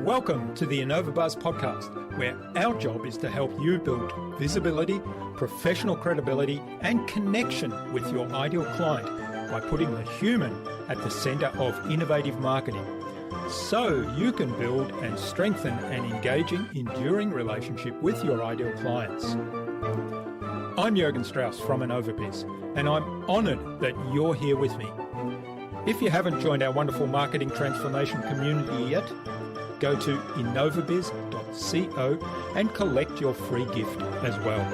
Welcome to the InnovaBuzz podcast, where our job is to help you build visibility, professional credibility, and connection with your ideal client by putting the human at the center of innovative marketing, so you can build and strengthen an engaging, enduring relationship with your ideal clients. I'm Jürgen Strauss from InnovaBuzz, and I'm honored that you're here with me. If you haven't joined our wonderful marketing transformation community yet, go to innovabiz.co and collect your free gift as well.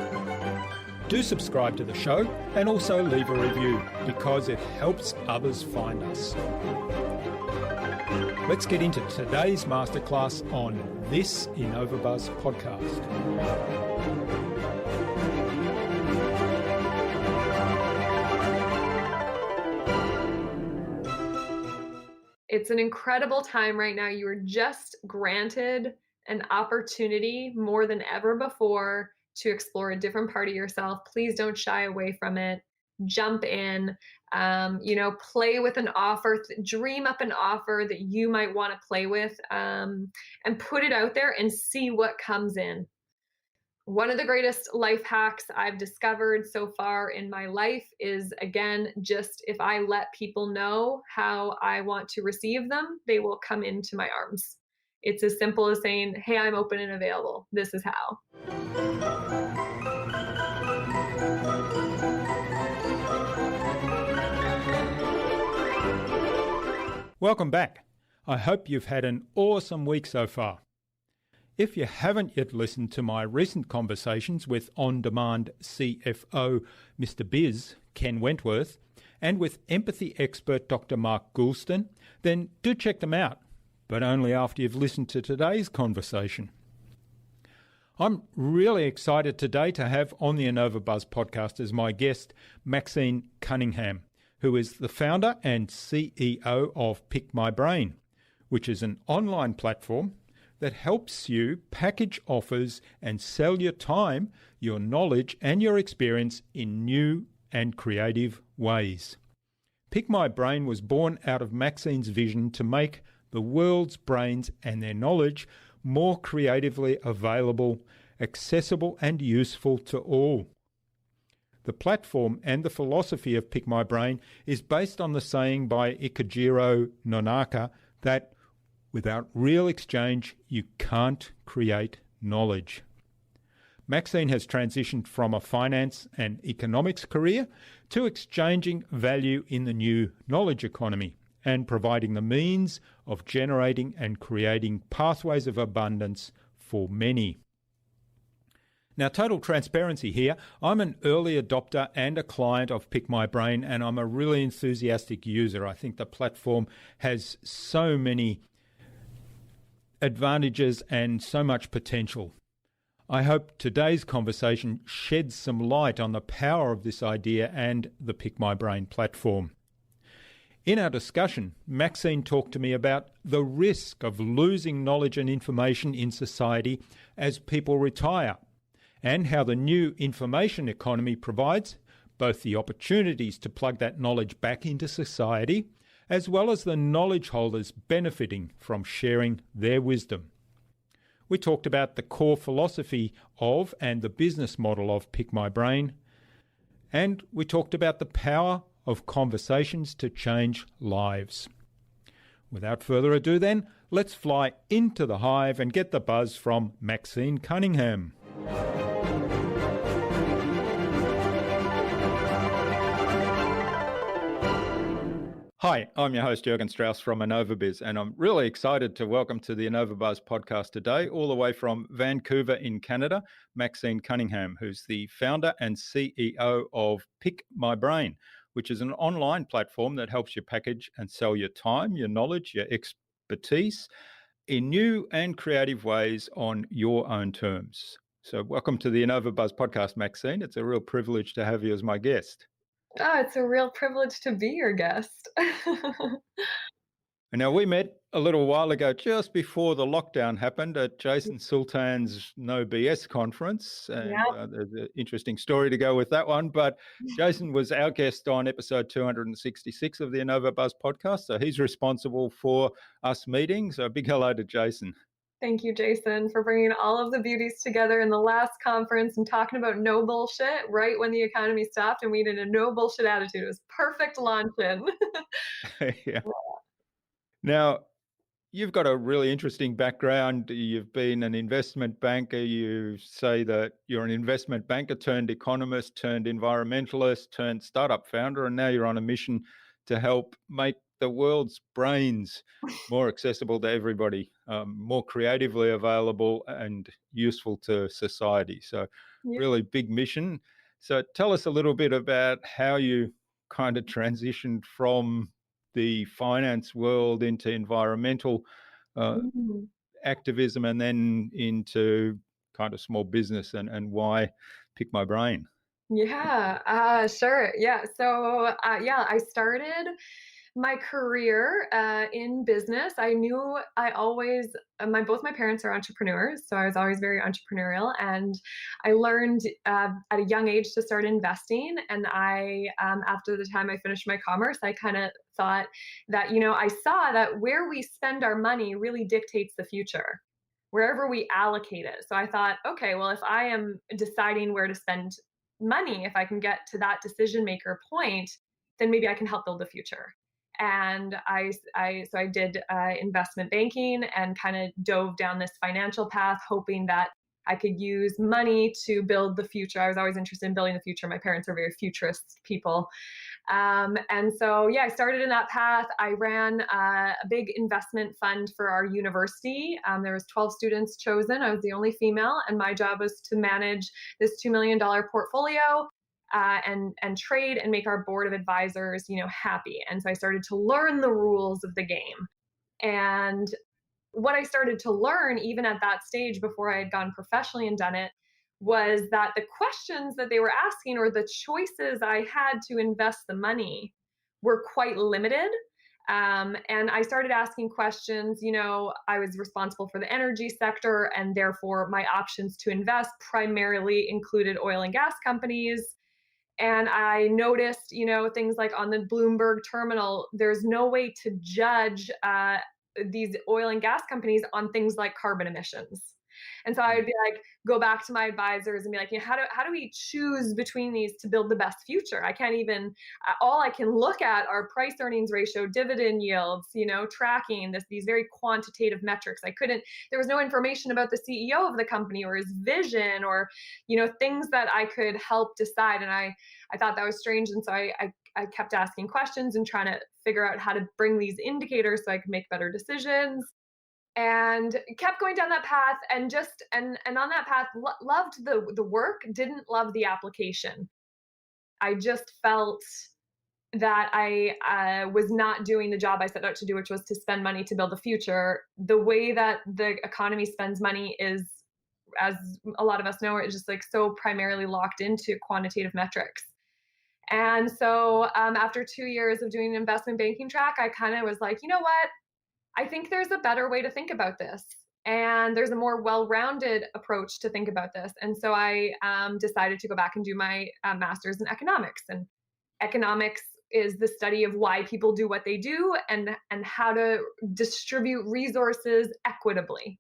Do subscribe to the show and also leave a review because it helps others find us. Let's get into today's masterclass on this InnovaBuzz podcast. It's an incredible time right now. You are just granted an opportunity more than ever before to explore a different part of yourself. Please don't shy away from it. Jump in, play with an offer, dream up an offer that you might want to play with, and put it out there and see what comes in. One of the greatest life hacks I've discovered so far in my life is, again, just if I let people know how I want to receive them, they will come into my arms. It's as simple as saying, hey, I'm open and available. This is how. Welcome back. I hope you've had an awesome week so far. If you haven't yet listened to my recent conversations with on-demand CFO Mr. Biz, Ken Wentworth, and with empathy expert Dr. Mark Goulston, then do check them out, but only after you've listened to today's conversation. I'm really excited today to have on the InnovaBuzz podcast as my guest Maxine Cunningham, who is the founder and CEO of Pick My Brain, which is an online platform that helps you package offers and sell your time, your knowledge, and your experience in new and creative ways. Pick My Brain was born out of Maxine's vision to make the world's brains and their knowledge more creatively available, accessible, and useful to all. The platform and the philosophy of Pick My Brain is based on the saying by Ikujiro Nonaka that without real exchange, you can't create knowledge. Maxine has transitioned from a finance and economics career to exchanging value in the new knowledge economy and providing the means of generating and creating pathways of abundance for many. Now, total transparency here, I'm an early adopter and a client of Pick My Brain, and I'm a really enthusiastic user. I think the platform has so many advantages and so much potential. I hope today's conversation sheds some light on the power of this idea and the Pick My Brain platform. In our discussion, Maxine talked to me about the risk of losing knowledge and information in society as people retire, and how the new information economy provides both the opportunities to plug that knowledge back into society, as well as the knowledge holders benefiting from sharing their wisdom. We talked about the core philosophy of and the business model of Pick My Brain, and we talked about the power of conversations to change lives. Without further ado then, let's fly into the hive and get the buzz from Maxine Cunningham. Hi, I'm your host Jürgen Strauss from InnovaBuzz, and I'm really excited to welcome to the InnovaBuzz podcast today, all the way from Vancouver in Canada, Maxine Cunningham, who's the founder and CEO of Pick My Brain, which is an online platform that helps you package and sell your time, your knowledge, your expertise in new and creative ways on your own terms. So welcome to the InnovaBuzz podcast, Maxine. It's a real privilege to have you as my guest. Oh, it's a real privilege to be your guest. And now we met a little while ago, just before the lockdown happened, at Jason Sultan's No BS conference. And Yeah. there's an interesting story to go with that one. But Jason was our guest on episode 266 of the InnovaBuzz podcast. So he's responsible for us meeting. So a big hello to Jason. Thank you, Jason, for bringing all of the beauties together in the last conference and talking about no bullshit right when the economy stopped and we needed a no bullshit attitude. It was perfect launch-in. Yeah. Now, you've got a really interesting background. You've been an investment banker. You say that you're an investment banker turned economist, turned environmentalist, turned startup founder, and now you're on a mission to help make the world's brains more accessible to everybody, more creatively available and useful to society. So Yeah. really big mission. So tell us a little bit about how you kind of transitioned from the finance world into environmental Mm. activism and then into kind of small business, and why pick my brain. Yeah, sure. Yeah. So, yeah, I started my career in business. I knew I always, both my parents are entrepreneurs, so I was always very entrepreneurial, and I learned at a young age to start investing. And after the time I finished my commerce, I kind of thought that I saw that where we spend our money really dictates the future. Wherever we allocate it. So I thought, okay, well, if I am deciding where to spend money, if I can get to that decision maker point, then maybe I can help build the future. And I did investment banking and kind of dove down this financial path, hoping that I could use money to build the future. I was always interested in building the future. My parents are very futurist people. And so, yeah, I started in that path. I ran a big investment fund for our university. There was 12 students chosen. I was the only female, and my job was to manage this $2 million portfolio and trade and make our board of advisors, happy. And so I started to learn the rules of the game. And what I started to learn, even at that stage before I had gone professionally and done it, was that the questions that they were asking or the choices I had to invest the money were quite limited. And I started asking questions. I was responsible for the energy sector, and therefore my options to invest primarily included oil and gas companies. And I noticed, things like on the Bloomberg terminal, there's no way to judge these oil and gas companies on things like carbon emissions. And so I would be like, go back to my advisors and be like, how do we choose between these to build the best future? I can't even, all I can look at are price earnings ratio, dividend yields, tracking these very quantitative metrics. There was no information about the CEO of the company or his vision or, things that I could help decide. And I thought that was strange. And so I kept asking questions and trying to figure out how to bring these indicators so I could make better decisions, and kept going down that path, and on that path loved the work, didn't love the application. I just felt that I was not doing the job I set out to do, which was to spend money to build the future. The way that the economy spends money is, as a lot of us know, it's just like so primarily locked into quantitative metrics. And so after 2 years of doing an investment banking track, I kind of was like, you know what? I think there's a better way to think about this. And there's a more well rounded approach to think about this. And so I decided to go back and do my master's in economics. And economics is the study of why people do what they do and how to distribute resources equitably.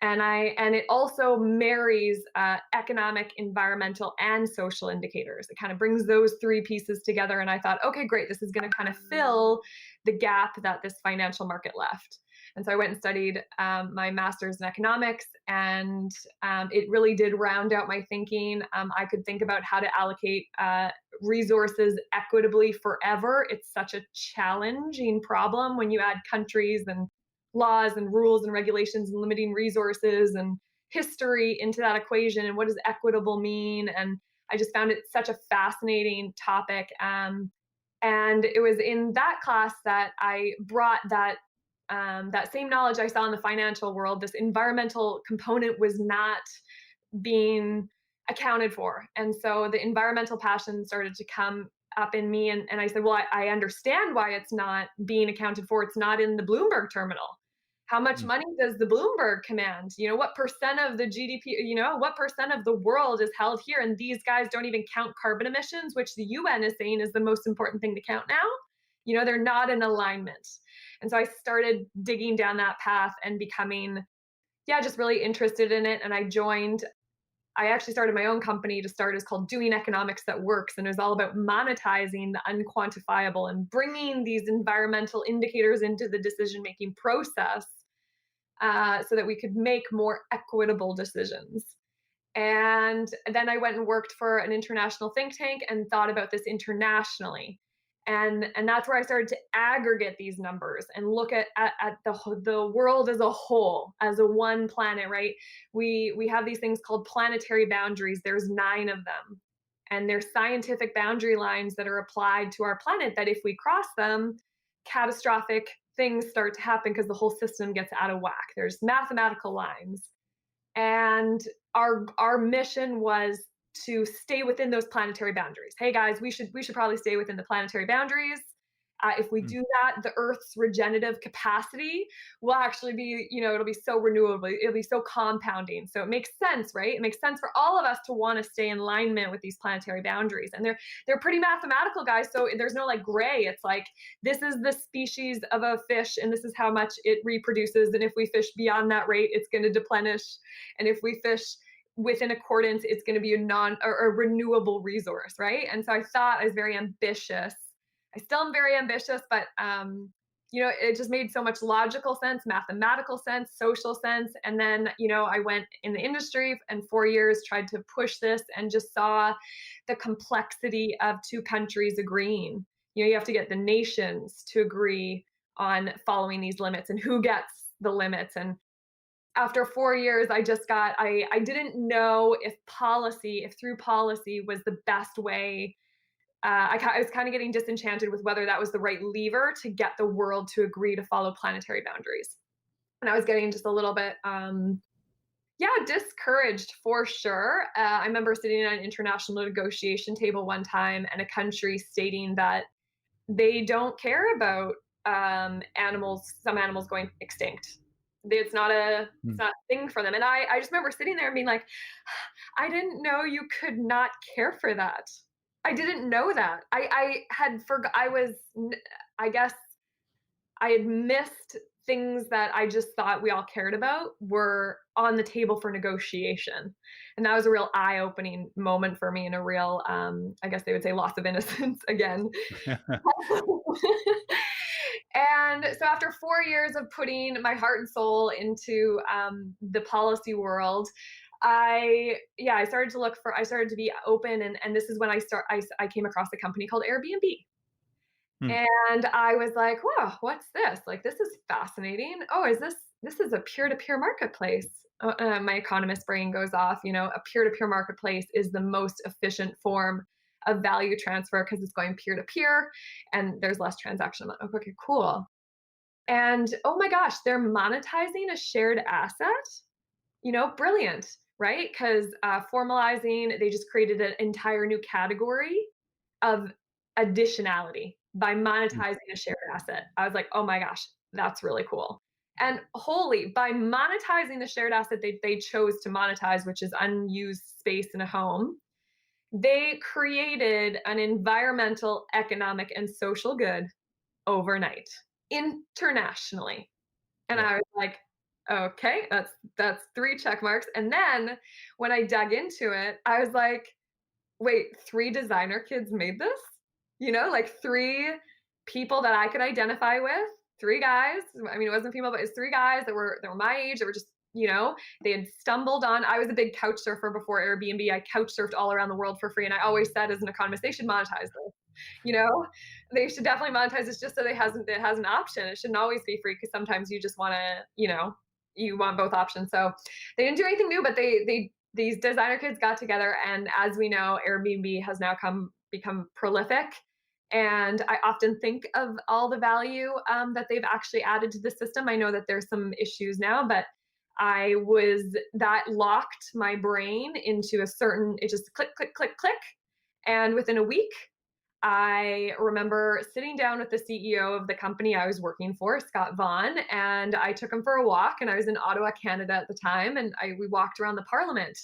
And it also marries economic, environmental, and social indicators. It kind of brings those three pieces together. And I thought, okay, great, this is going to kind of fill the gap that this financial market left. And so I went and studied my master's in economics, and it really did round out my thinking. I could think about how to allocate resources equitably forever. It's such a challenging problem when you add countries and laws and rules and regulations and limiting resources and history into that equation, and what does equitable mean. And I just found it such a fascinating topic. And it was in that class that I brought that same knowledge I saw in the financial world. This environmental component was not being accounted for, and so the environmental passion started to come up in me. And I said, well, I understand why it's not being accounted for. It's not in the Bloomberg terminal. How much Mm. money does the Bloomberg command? What percent of the GDP, what percent of the world is held here? And these guys don't even count carbon emissions, which the UN is saying is the most important thing to count now. They're not in alignment. And so I started digging down that path and becoming, just really interested in it. And I actually started my own company to start. It's called Doing Economics That Works. And it was all about monetizing the unquantifiable and bringing these environmental indicators into the decision-making process so that we could make more equitable decisions. And then I went and worked for an international think tank and thought about this internationally. And that's where I started to aggregate these numbers and look at the world as a whole, as a one planet, right? We have these things called planetary boundaries. There's 9 of them. And they're scientific boundary lines that are applied to our planet that if we cross them, catastrophic things start to happen because the whole system gets out of whack. There's mathematical lines. And our mission was to stay within those planetary boundaries. Hey guys, we should probably stay within the planetary boundaries. If we do that, the Earth's regenerative capacity will actually be, it'll be so renewable. It'll be so compounding. So it makes sense, right? It makes sense for all of us to want to stay in alignment with these planetary boundaries. And they're pretty mathematical, guys. So there's no like gray. It's like, this is the species of a fish and this is how much it reproduces. And if we fish beyond that rate, it's going to deplenish. And if we fish within accordance, it's going to be a renewable resource, right? And so I thought I was very ambitious. I still am very ambitious, but it just made so much logical sense, mathematical sense, social sense. And then, I went in the industry and 4 years tried to push this and just saw the complexity of 2 countries agreeing. You have to get the nations to agree on following these limits and who gets the limits. And after 4 years, I didn't know if through policy was the best way. I was kind of getting disenchanted with whether that was the right lever to get the world to agree to follow planetary boundaries. And I was getting just a little bit, discouraged for sure. I remember sitting at an international negotiation table one time and a country stating that they don't care about some animals going extinct. It's not a thing for them. And I just remember sitting there and being like, I didn't know you could not care for that. I didn't know that. I guess I had missed things that I just thought we all cared about were on the table for negotiation. And that was a real eye-opening moment for me and a real, I guess they would say loss of innocence again. And so after 4 years of putting my heart and soul into the policy world, I started to be open. And this is when I came across a company called Airbnb. And I was like, whoa, what's this? Like, this is fascinating. Oh, this is a peer-to-peer marketplace. My economist brain goes off, a peer-to-peer marketplace is the most efficient form of value transfer because it's going peer-to-peer and there's less transaction. I'm like, okay, cool. And oh my gosh, they're monetizing a shared asset. Brilliant, right? Because formalizing, they just created an entire new category of additionality by monetizing a shared asset. I was like, oh my gosh, that's really cool. And by monetizing the shared asset they chose to monetize, which is unused space in a home, they created an environmental, economic, and social good overnight, internationally. And I was like, okay, that's 3 check marks. And then when I dug into it, I was like, wait, 3 designer kids made this? Like 3 people that I could identify with, 3 guys. I mean, it wasn't female, but it's 3 guys that were my age, that were just, they had stumbled on. I was a big couch surfer before Airbnb. I couch surfed all around the world for free. And I always said as an economist, they should monetize this. They should definitely monetize this just so it has an option. It shouldn't always be free because sometimes you just want to, you want both options. So they didn't do anything new, but these designer kids got together. And as we know, Airbnb has now become prolific. And I often think of all the value that they've actually added to the system. I know that there's some issues now, but that locked my brain into it just click, click, click, click. And within a week, I remember sitting down with the CEO of the company I was working for, Scott Vaughan, and I took him for a walk. And I was in Ottawa, Canada at the time, and we walked around the Parliament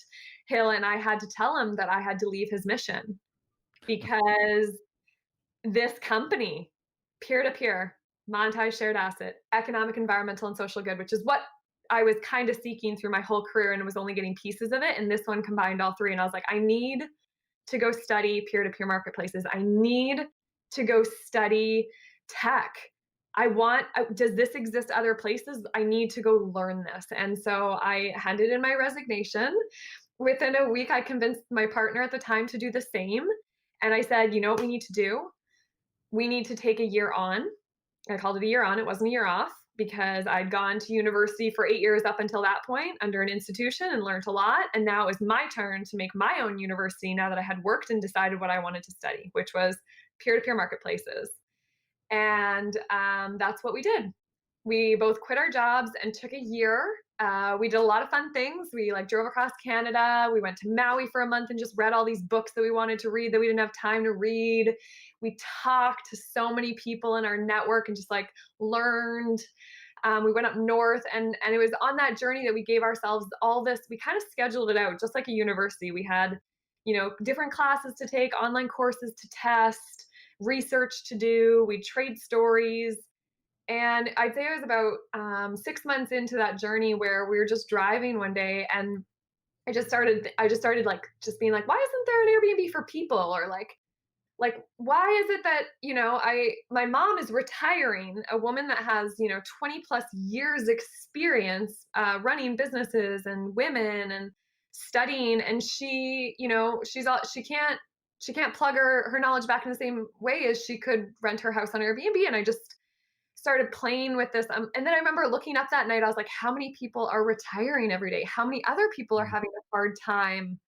Hill, and I had to tell him that I had to leave his mission because this company, peer to peer, monetized shared asset, economic, environmental, and social good, which is what I was kind of seeking through my whole career and was only getting pieces of it. And this one combined all three. And I was like, I need to go study peer to peer marketplaces. I need to go study tech. Does this exist other places? I need to go learn this. And so I handed in my resignation. Within a week, I convinced my partner at the time to do the same. And I said, you know what we need to do? We need to take a year on. I called it a year on, it wasn't a year off because I'd gone to university for 8 years up until that point under an institution and learned a lot. And now it was my turn to make my own university now that I had worked and decided what I wanted to study, which was peer to peer marketplaces. And that's what we did. We both quit our jobs and took a year. We did a lot of fun things. We like drove across Canada. We went to Maui for a month and just read all these books that we wanted to read that we didn't have time to read. We talked to so many people in our network and just like learned. We went up north, and it was on that journey that we gave ourselves all this. We kind of scheduled it out just like a university. We had, different classes to take, online courses to test, research to do. We trade stories. And I'd say it was about 6 months into that journey where we were just driving one day, and I just started like just being like, why isn't there an Airbnb for people? Or like why is it that my mom is retiring, a woman that has 20 plus years experience running businesses and women and studying, and she can't plug her knowledge back in the same way as she could rent her house on Airbnb. And I just started playing with this. And then I remember looking up that night, I was like, how many people are retiring every day? How many other people are having a hard time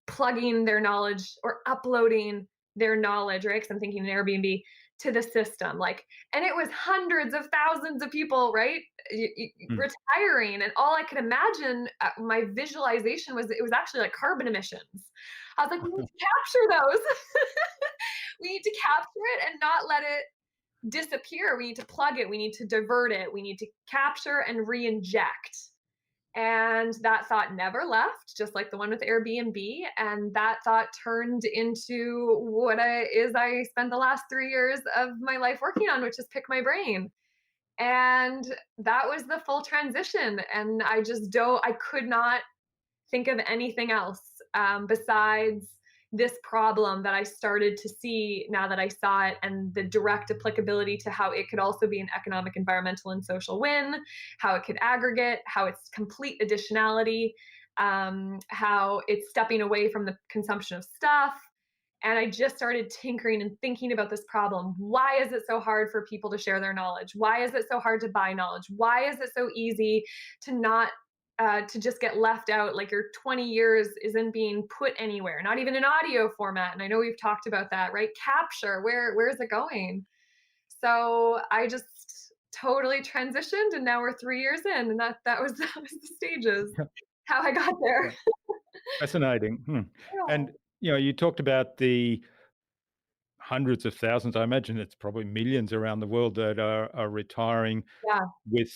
plugging their knowledge or uploading their knowledge, right? Because I'm thinking an Airbnb to the system, and it was hundreds of thousands of people, right? Mm. Retiring, and all I could imagine, my visualization was it was actually like carbon emissions. I was like, we need to capture those. We need to capture it and not let it disappear. We need to plug it. We need to divert it. We need to capture and re-inject. And that thought never left, just like the one with Airbnb. And that thought turned into what I spent the last 3 years of my life working on, which is pick my brain. And that was the full transition. And I could not think of anything else besides this problem that I started to see now that I saw it, and the direct applicability to how it could also be an economic, environmental, and social win, how it could aggregate, how it's complete additionality, how it's stepping away from the consumption of stuff. And I just started tinkering and thinking about this problem. Why is it so hard for people to share their knowledge? Why is it so hard to buy knowledge? Why is it so easy to not to just get left out, like your 20 years isn't being put anywhere, not even in audio format? And I know we've talked about that, right? Capture, where is it going? So I just totally transitioned, and now we're 3 years in, and that was the stages, how I got there. Fascinating. Yeah. And you talked about the hundreds of thousands. I imagine it's probably millions around the world that are retiring Yeah. with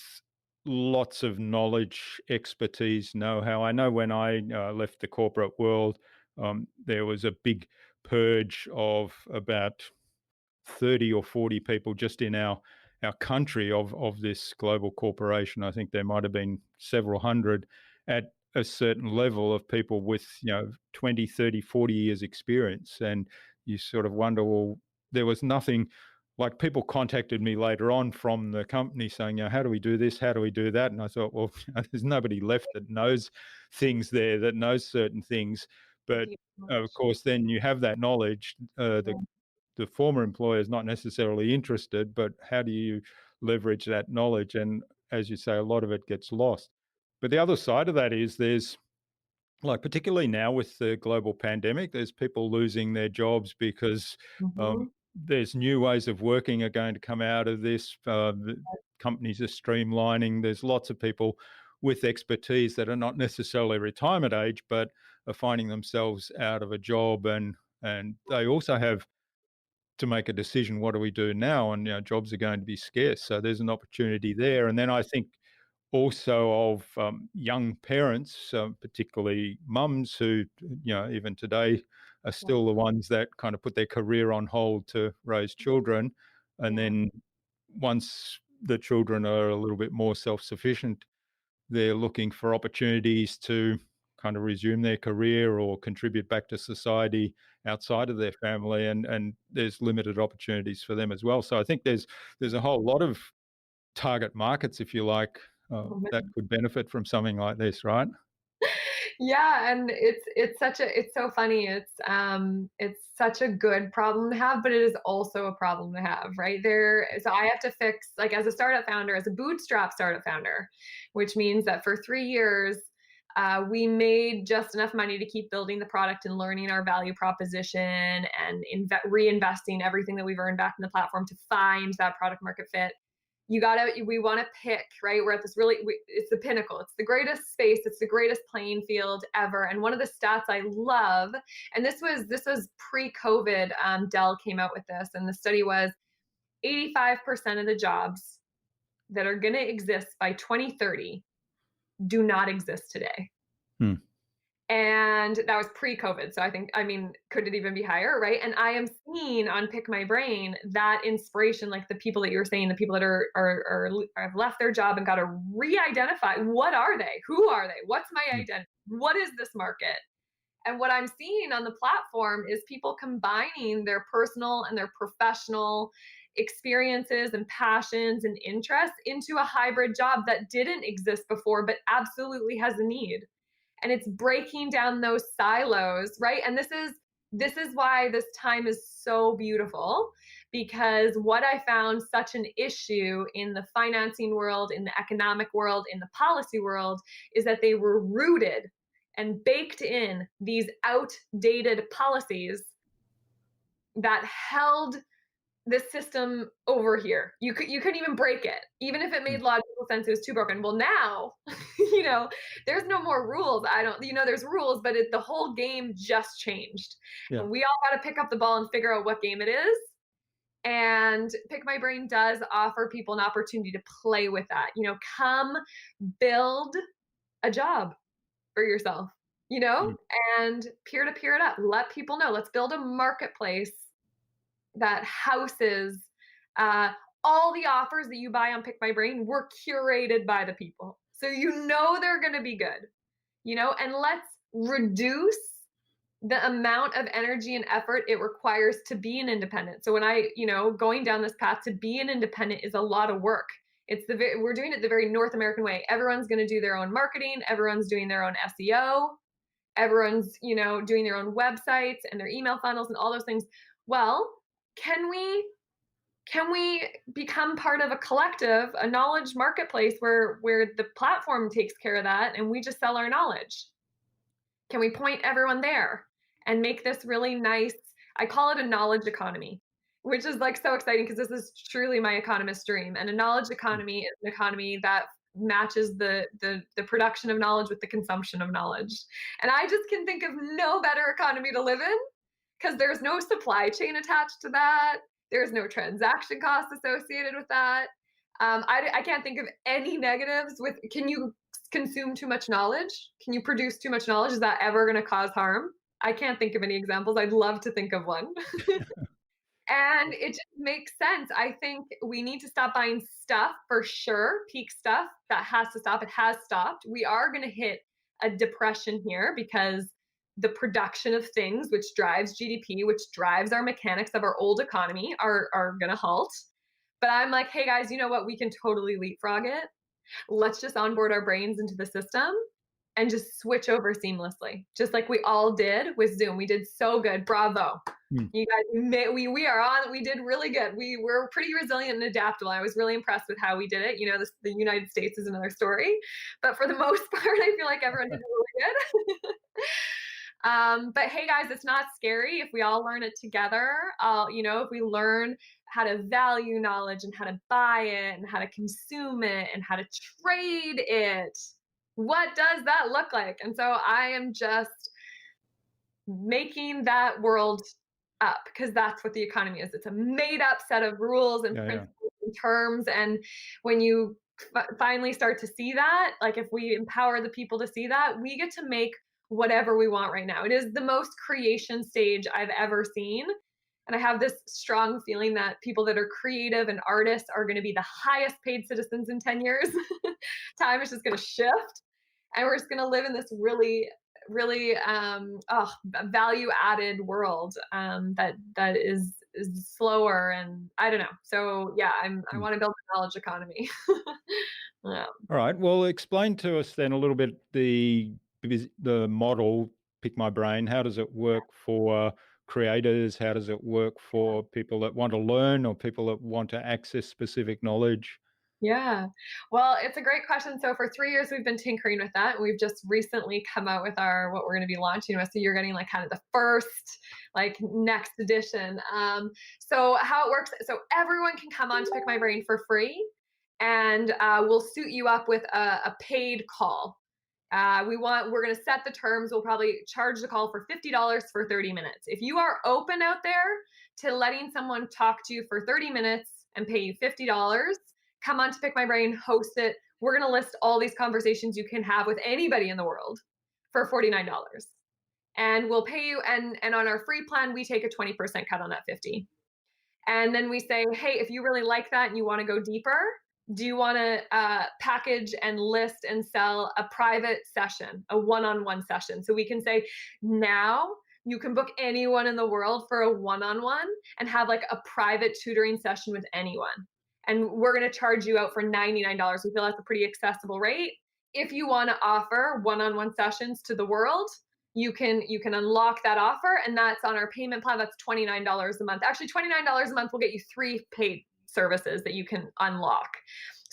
lots of knowledge, expertise, know-how. I know when I left the corporate world, there was a big purge of about 30 or 40 people just in our country of this global corporation. I think there might have been several hundred at a certain level of people with 20, 30, 40 years experience. And you sort of wonder, well, there was nothing. Like, people contacted me later on from the company saying, how do we do this? How do we do that? And I thought, well, there's nobody left that knows things there, that knows certain things. But Deep of knowledge. course, then you have that knowledge. The former employer is not necessarily interested, but how do you leverage that knowledge? And as you say, a lot of it gets lost. But the other side of that is there's, like, particularly now with the global pandemic, there's people losing their jobs because Mhm. there's new ways of working are going to come out of this. The companies are streamlining. There's lots of people with expertise that are not necessarily retirement age, but are finding themselves out of a job, and they also have to make a decision. What do we do now? And jobs are going to be scarce, so there's an opportunity there. And then I think also of young parents, particularly mums who, even today are Yeah. still the ones that kind of put their career on hold to raise children. And Yeah. then once the children are a little bit more self-sufficient, they're looking for opportunities to kind of resume their career or contribute back to society outside of their family, and there's limited opportunities for them as well. So I think there's a whole lot of target markets, if you like, that could benefit from something like this, right? Yeah, and it's so funny. It's such a good problem to have, but it is also a problem to have, right? So I have to fix, like, as a startup founder, as a bootstrap startup founder, which means that for 3 years, we made just enough money to keep building the product and learning our value proposition and reinvesting everything that we've earned back in the platform to find that product market fit. We want to pick, right? We're at this it's the pinnacle. It's the greatest space. It's the greatest playing field ever. And one of the stats I love, and this was pre-COVID, Dell came out with this, and the study was 85% of the jobs that are going to exist by 2030 do not exist today. Hmm. And that was pre-COVID. So I mean, could it even be higher, right? And I am seeing on Pick My Brain that inspiration, like the people that you're saying, the people that are have left their job and got to re-identify, what are they? Who are they? What's my Hmm. identity? What is this market? And what I'm seeing on the platform is people combining their personal and their professional experiences and passions and interests into a hybrid job that didn't exist before, but absolutely has a need. And it's breaking down those silos, right? And this is why this time is so beautiful, because what I found such an issue in the financing world, in the economic world, in the policy world, is that they were rooted and baked in these outdated policies that held the system over here. You couldn't even break it, even if it Hmm. made logical sense. It was too broken. Well, now, you know, there's no more rules. I don't, there's rules, but the whole game just changed, Yeah. and we all got to pick up the ball and figure out what game it is. And Pick My Brain does offer people an opportunity to play with that. Come build a job for yourself. Hmm. And peer to peer it up. Let people know. Let's build a marketplace that houses all the offers that you buy on Pick My Brain were curated by the people. So they're going to be good, and let's reduce the amount of energy and effort it requires to be an independent. So when going down this path to be an independent is a lot of work. We're doing it the very North American way. Everyone's going to do their own marketing. Everyone's doing their own SEO. Everyone's, doing their own websites and their email funnels and all those things. Well, can we become part of a collective, a knowledge marketplace where the platform takes care of that and we just sell our knowledge? Can we point everyone there and make this really nice? I call it a knowledge economy, which is like so exciting because this is truly my economist dream. And a knowledge economy is an economy that matches the production of knowledge with the consumption of knowledge. And I just can think of no better economy to live in, because there's no supply chain attached to that. There's no transaction costs associated with that. I can't think of any negatives with, can you consume too much knowledge? Can you produce too much knowledge? Is that ever going to cause harm? I can't think of any examples. I'd love to think of one. And it just makes sense. I think we need to stop buying stuff for sure, peak stuff. That has to stop. It has stopped. We are going to hit a depression here because the production of things, which drives GDP, which drives our mechanics of our old economy, are going to halt. But I'm like, hey guys, you know what? We can totally leapfrog it. Let's just onboard our brains into the system and just switch over seamlessly, just like we all did with Zoom. We did so good. Bravo. Hmm. You guys, we are on. We did really good. We were pretty resilient and adaptable. I was really impressed with how we did it. The United States is another story, but for the most part, I feel like everyone did really good. But hey guys, it's not scary if we all learn it together. If we learn how to value knowledge and how to buy it and how to consume it and how to trade it, what does that look like? And so I am just making that world up, because that's what the economy is. It's a made up set of rules and Yeah, yeah. principles and terms. And when you finally start to see that, like if we empower the people to see that, we get to make whatever we want right now. It is the most creation stage I've ever seen. And I have this strong feeling that people that are creative and artists are going to be the highest paid citizens in 10 years. Time is just going to shift. And we're just going to live in this really value added world that is slower, and I don't know. So yeah, I Mm. want to build a knowledge economy. Yeah. All right. Well, explain to us then a little bit the model, Pick My Brain. How does it work for creators? How does it work for people that want to learn or people that want to access specific knowledge? Yeah. Well, it's a great question. So for 3 years, we've been tinkering with that. We've just recently come out with our what we're going to be launching. So you're getting like kind of the first, like next edition. So how it works. So everyone can come on to Pick My Brain for free, and we'll suit you up with a paid call. We're going to set the terms. We'll probably charge the call for $50 for 30 minutes. If you are open out there to letting someone talk to you for 30 minutes and pay you $50, come on to Pick My Brain, host it. We're going to list all these conversations you can have with anybody in the world for $49. And we'll pay you. And on our free plan, we take a 20% cut on that 50. And then we say, hey, if you really like that and you want to go deeper, do you want to package and list and sell a private session, a one-on-one session? So we can say, now you can book anyone in the world for a one-on-one and have like a private tutoring session with anyone. And we're going to charge you out for $99. We feel that's a pretty accessible rate. If you want to offer one-on-one sessions to the world, you can unlock that offer, and that's on our payment plan. That's $29 a month. Actually, $29 a month will get you 3 paid services that you can unlock.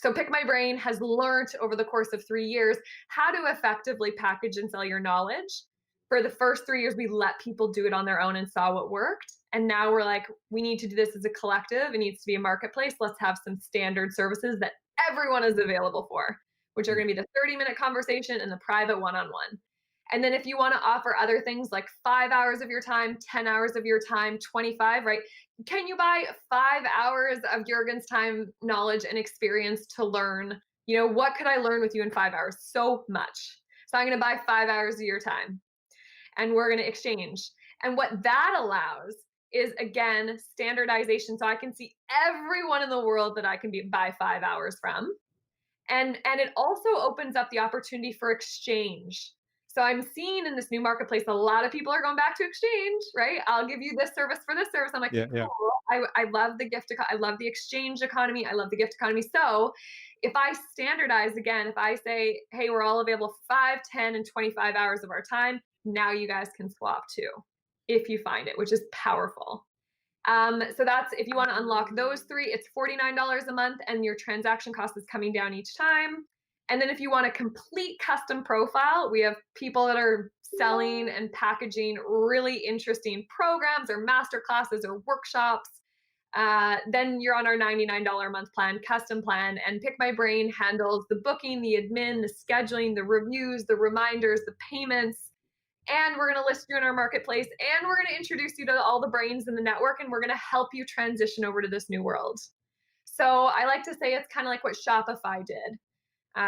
So Pick My Brain has learned over the course of 3 years how to effectively package and sell your knowledge. For the first 3 years, we let people do it on their own and saw what worked. And now we're like, we need to do this as a collective. It needs to be a marketplace. Let's have some standard services that everyone is available for, which are going to be the 30-minute conversation and the private one-on-one. And then if you want to offer other things like 5 hours of your time, 10 hours of your time, 25, right? Can you buy 5 hours of Jurgen's time, knowledge, and experience to learn? What could I learn with you in 5 hours? So much. So I'm going to buy 5 hours of your time, and we're going to exchange. And what that allows is, again, standardization. So I can see everyone in the world that I can buy 5 hours from. And it also opens up the opportunity for exchange. So I'm seeing in this new marketplace, a lot of people are going back to exchange, right? I'll give you this service for this service. I'm like, Yeah, yeah. cool. I love the I love the exchange economy. I love the gift economy. So if I standardize again, if I say, hey, we're all available 5, 10, and 25 hours of our time, now you guys can swap too, if you find it, which is powerful. So that's, if you want to unlock those 3, it's $49 a month, and your transaction cost is coming down each time. And then if you want a complete custom profile, we have people that are selling and packaging really interesting programs or master classes or workshops. Then you're on our $99 a month plan, custom plan, and Pick My Brain handles the booking, the admin, the scheduling, the reviews, the reminders, the payments. And we're going to list you in our marketplace, and we're going to introduce you to all the brains in the network, and we're going to help you transition over to this new world. So I like to say it's kind of like what Shopify did.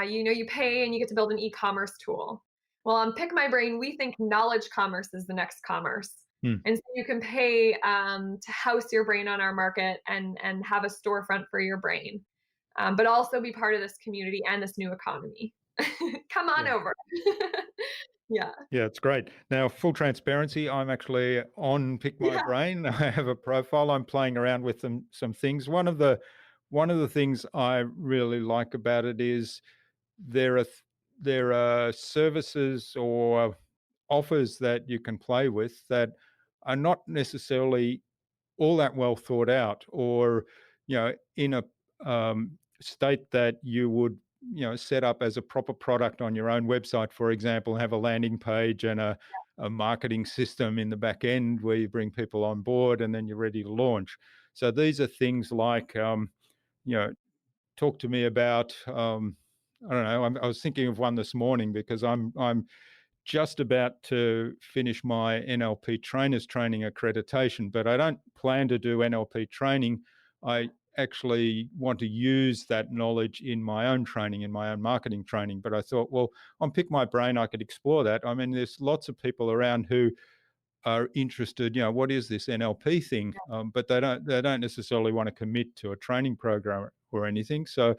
You pay and you get to build an e-commerce tool. Well, on Pick My Brain, we think knowledge commerce is the next commerce. And so you can pay to house your brain on our market and have a storefront for your brain, but also be part of this community and this new economy. Come on Yeah. over. Yeah. Yeah, it's great. Now, full transparency, I'm actually on Pick My Yeah. Brain. I have a profile. I'm playing around with some things. One of the things I really like about it is there are services or offers that you can play with that are not necessarily all that well thought out, or in a state that you would set up as a proper product on your own website, for example, have a landing page and a marketing system in the back end where you bring people on board and then you're ready to launch. So these are things like talk to me about I don't know. I was thinking of one this morning because I'm just about to finish my NLP trainers training accreditation, but I don't plan to do NLP training. I actually want to use that knowledge in my own training, in my own marketing training. But I thought, well, on Pick My Brain, I could explore that. I mean, there's lots of people around who are interested, what is this NLP thing? But they don't necessarily want to commit to a training program or anything. So,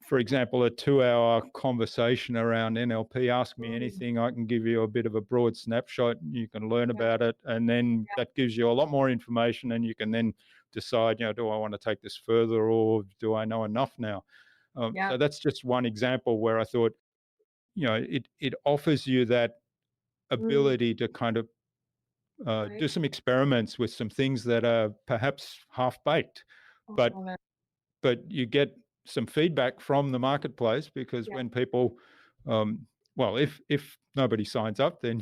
for example, a 2-hour conversation around NLP, ask me anything, I can give you a bit of a broad snapshot, and you can learn about it, and then that gives you a lot more information, and you can then decide, do I want to take this further, or do I know enough now? So that's just one example where I thought, it offers you that ability to kind of do some experiments with some things that are perhaps half-baked, but you get some feedback from the marketplace, because when people, if nobody signs up, then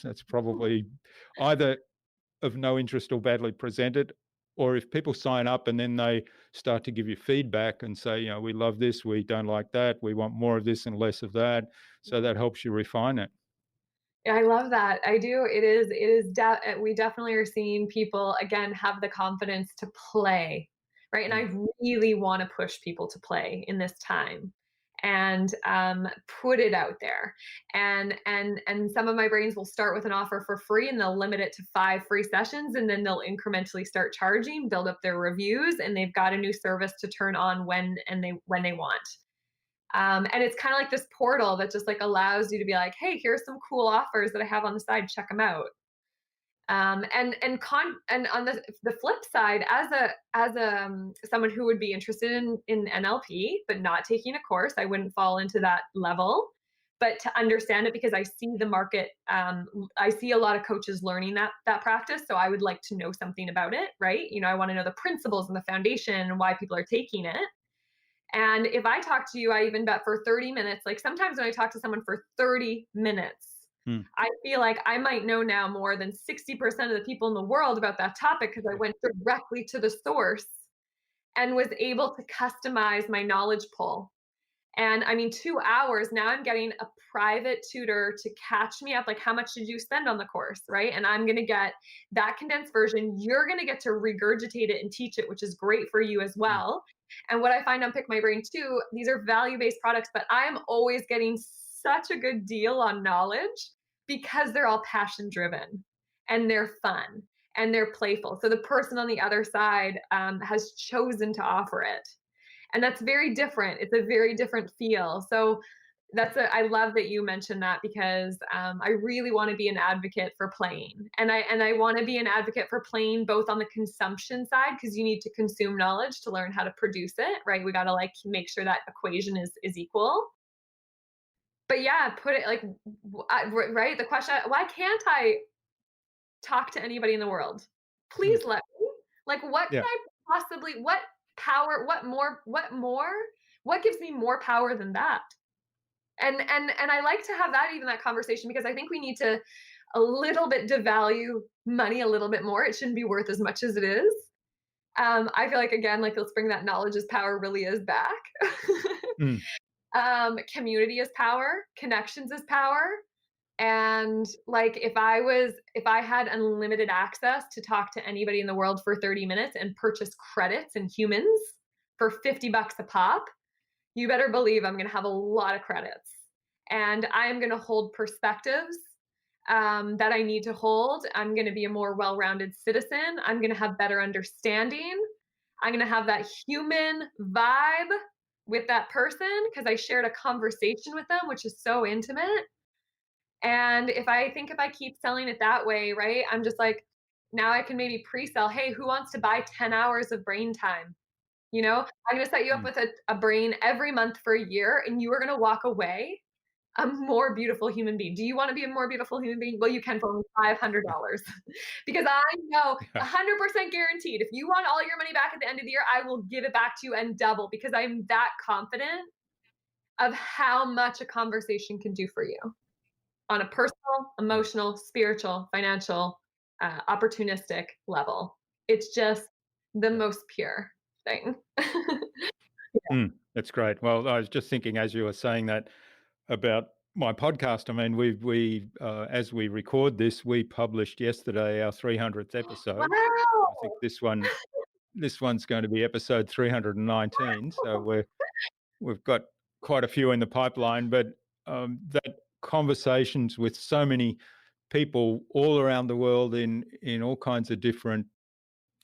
that's probably either of no interest or badly presented. Or if people sign up and then they start to give you feedback and say, we love this, we don't like that, we want more of this and less of that. So that helps you refine it. Yeah, I love that. I do. We definitely are seeing people, again, have the confidence to play, right? And I really want to push people to play in this time and put it out there. And some of my brains will start with an offer for free, and they'll limit it to 5 free sessions, and then they'll incrementally start charging, build up their reviews, and they've got a new service to turn on when they want. And it's kind of like this portal that just like allows you to be like, hey, here's some cool offers that I have on the side, check them out. And on the flip side, as someone who would be interested in NLP but not taking a course, I wouldn't fall into that level. But to understand it, because I see the market, I see a lot of coaches learning that practice. So I would like to know something about it, right? I want to know the principles and the foundation and why people are taking it. And if I talk to you, I even bet for 30 minutes, like sometimes when I talk to someone for 30 minutes, I feel like I might know now more than 60% of the people in the world about that topic, because I went directly to the source and was able to customize my knowledge pool. And I mean, 2 hours, now I'm getting a private tutor to catch me up. Like, how much did you spend on the course, right? And I'm going to get that condensed version. You're going to get to regurgitate it and teach it, which is great for you as well. And what I find on Pick My Brain too, these are value-based products, but I'm always getting such a good deal on knowledge because they're all passion-driven and they're fun and they're playful. So the person on the other side has chosen to offer it. And that's very different. It's a very different feel. So I love that you mentioned that, because I really want to be an advocate for playing. And I want to be an advocate for playing both on the consumption side, because you need to consume knowledge to learn how to produce it, right? We got to like make sure that equation is equal. But yeah, put it like, right? The question, why can't I talk to anybody in the world? Please let me. Like, what can I possibly, what power, what gives me more power than that? And I like to have that conversation, because I think we need to a little bit devalue money a little bit more. It shouldn't be worth as much as it is. I feel like, again, like, let's bring that knowledge is power really is back. Community is power, connections is power. And like, if I had unlimited access to talk to anybody in the world for 30 minutes and purchase credits and humans for $50 a pop, you better believe I'm going to have a lot of credits. And I'm going to hold perspectives that I need to hold. I'm going to be a more well-rounded citizen. I'm going to have better understanding. I'm going to have that human vibe with that person, because I shared a conversation with them, which is so intimate. And if I keep selling it that way, right, I'm just like, now I can maybe pre-sell, hey, who wants to buy 10 hours of brain time? I'm going to set you up with a brain every month for a year, and you are going to walk away a more beautiful human being. Do you want to be a more beautiful human being? Well, you can for only $500 because I know 100% guaranteed. If you want all your money back at the end of the year, I will give it back to you and double, because I'm that confident of how much a conversation can do for you on a personal, emotional, spiritual, financial, opportunistic level. It's just the most pure thing. That's great. Well, I was just thinking as you were saying that about my podcast. I mean, we as we record this, we published yesterday our 300th episode. Wow. I think this one's going to be episode 319. So we've got quite a few in the pipeline, but that conversations with so many people all around the world in all kinds of different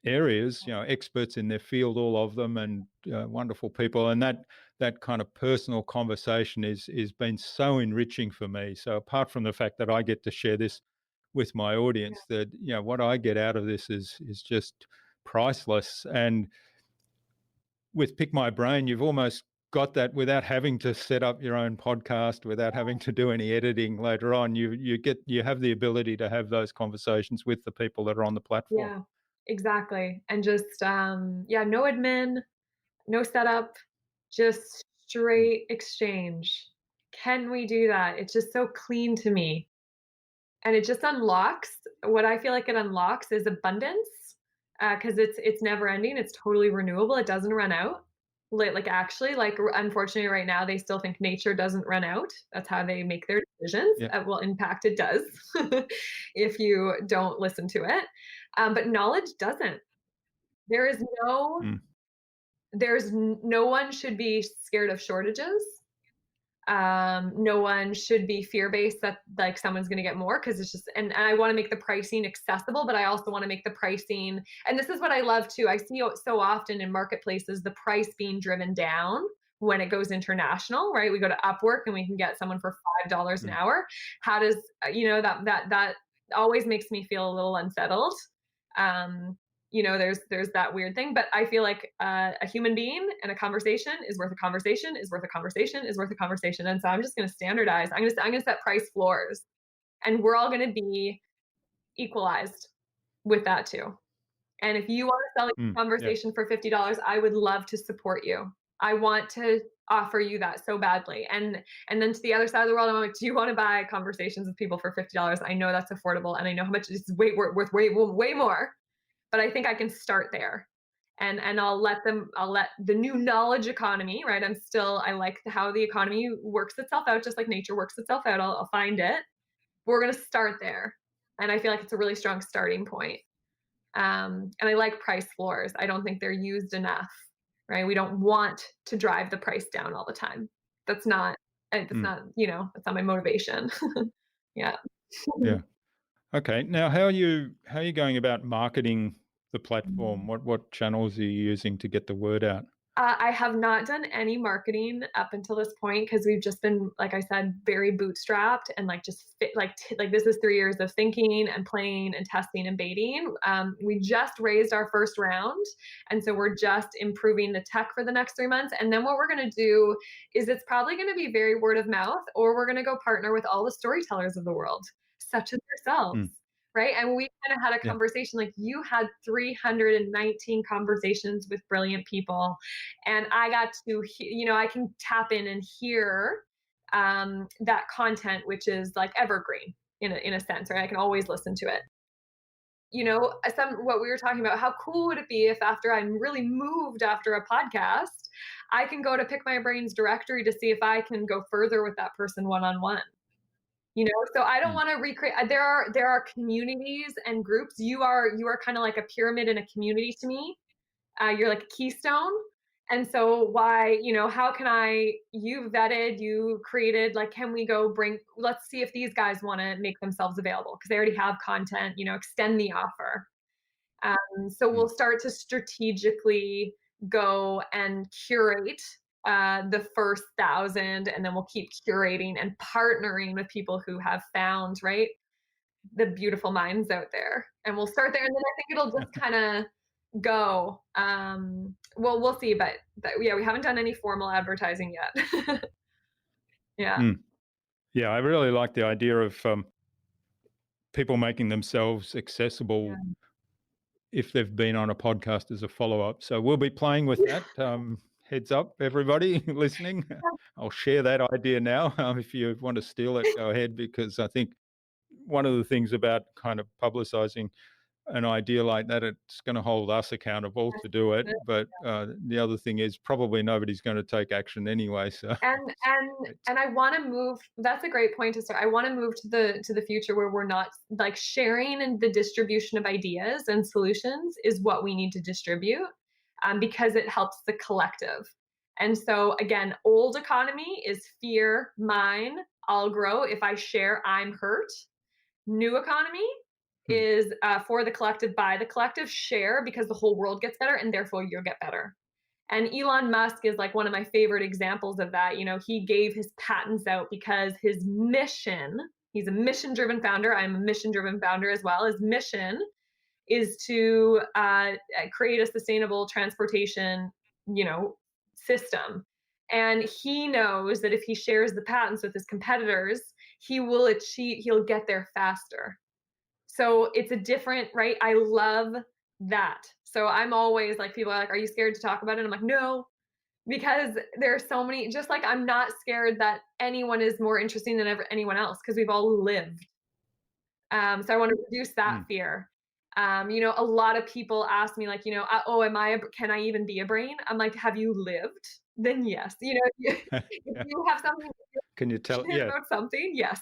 areas, experts in their field, all of them, and wonderful people, and that kind of personal conversation is been so enriching for me. So apart from the fact that I get to share this with my audience, that what I get out of this is just priceless. And with Pick My Brain, you've almost got that without having to set up your own podcast, without having to do any editing later on. You have the ability to have those conversations with the people that are on the platform. Yeah, exactly. And just no admin, no setup, just straight exchange. Can we do that? It's just so clean to me. And it just unlocks what I feel like it unlocks is abundance, because it's never ending. It's totally renewable. It doesn't run out. Unfortunately, right now they still think nature doesn't run out. That's how they make their decisions. Yeah. Well, in fact, it does if you don't listen to it. But knowledge doesn't. There is no. No one should be scared of shortages. No one should be fear-based that like someone's going to get more, because it's just, and I want to make the pricing accessible, but I also want to make the pricing, and this is what I love too. I see so often in marketplaces the price being driven down when it goes international, right? We go to Upwork and we can get someone for $5 an hour. How does that always makes me feel a little unsettled. There's that weird thing, but I feel like a human being and a conversation is worth a conversation, is worth a conversation, is worth a conversation. And so I'm just going to standardize. I'm going to set price floors, and we're all going to be equalized with that too. And if you want to sell a conversation for $50, I would love to support you. I want to offer you that so badly. And then to the other side of the world, I'm like, do you want to buy conversations with people for $50? I know that's affordable, and I know how much it's worth way more. But I think I can start there, and I'll let the new knowledge economy, right? I like how the economy works itself out, just like nature works itself out. I'll find it. We're going to start there. And I feel like it's a really strong starting point. And I like price floors. I don't think they're used enough, right? We don't want to drive the price down all the time. That's not that's not my motivation. Yeah. Yeah. Okay. Now, how are you going about marketing the platform? What channels are you using to get the word out? I have not done any marketing up until this point, because we've just been, like I said, very bootstrapped and this is 3 years of thinking and playing and testing and baiting. We just raised our first round, and so we're just improving the tech for the next 3 months. And then what we're going to do is it's probably going to be very word of mouth, or we're going to go partner with all the storytellers of the world, such as yourselves. Right. And we kind of had a conversation, like you had 319 conversations with brilliant people. And I got to, I can tap in and hear that content, which is like evergreen in a sense, right? I can always listen to it. What we were talking about, how cool would it be if after I'm really moved after a podcast, I can go to Pick My Brain's directory to see if I can go further with that person one-on-one. So I don't want to recreate. There are communities and groups. You are kind of like a pyramid in a community to me. You're like a keystone. And so how can you vetted, you created, like, can we go let's see if these guys want to make themselves available, because they already have content, extend the offer. So we'll start to strategically go and curate the first 1,000, and then we'll keep curating and partnering with people who have found, right, the beautiful minds out there. And we'll start there, and then I think it'll just kind of go. We'll see, but yeah, we haven't done any formal advertising yet. Yeah. Yeah, I really like the idea of people making themselves accessible if they've been on a podcast as a follow-up. So we'll be playing with that. Heads up, everybody listening. I'll share that idea now. If you want to steal it, go ahead, because I think one of the things about kind of publicizing an idea like that, it's going to hold us accountable to do it. But the other thing is probably nobody's going to take action anyway. So And and it's, and I want to move. That's a great point to start. I want to move to the future where we're not like sharing, and the distribution of ideas and solutions is what we need to distribute, because it helps the collective. And so again, old economy is fear, mine, I'll grow. If I share, I'm hurt. New economy hmm, is for the collective, by the collective, share because the whole world gets better and therefore you'll get better. And Elon Musk is like one of my favorite examples of that. You know, he gave his patents out because his mission, he's a mission driven founder. I'm a mission driven founder as well. His mission is to create a sustainable transportation, you know, system. And he knows that if he shares the patents with his competitors, he'll get there faster. So it's a different, right? I love that. So I'm always like, people are like, are you scared to talk about it? I'm like, no, because there's so many, just like I'm not scared that anyone is more interesting than anyone else because we've all lived. So I want to reduce that hmm. fear. You know, a lot of people ask me like, you know, oh, can I even be a brain? I'm like, have you lived? Then yes. You know, if Yeah. you have something Can you tell? passionate Yeah. about something, yes.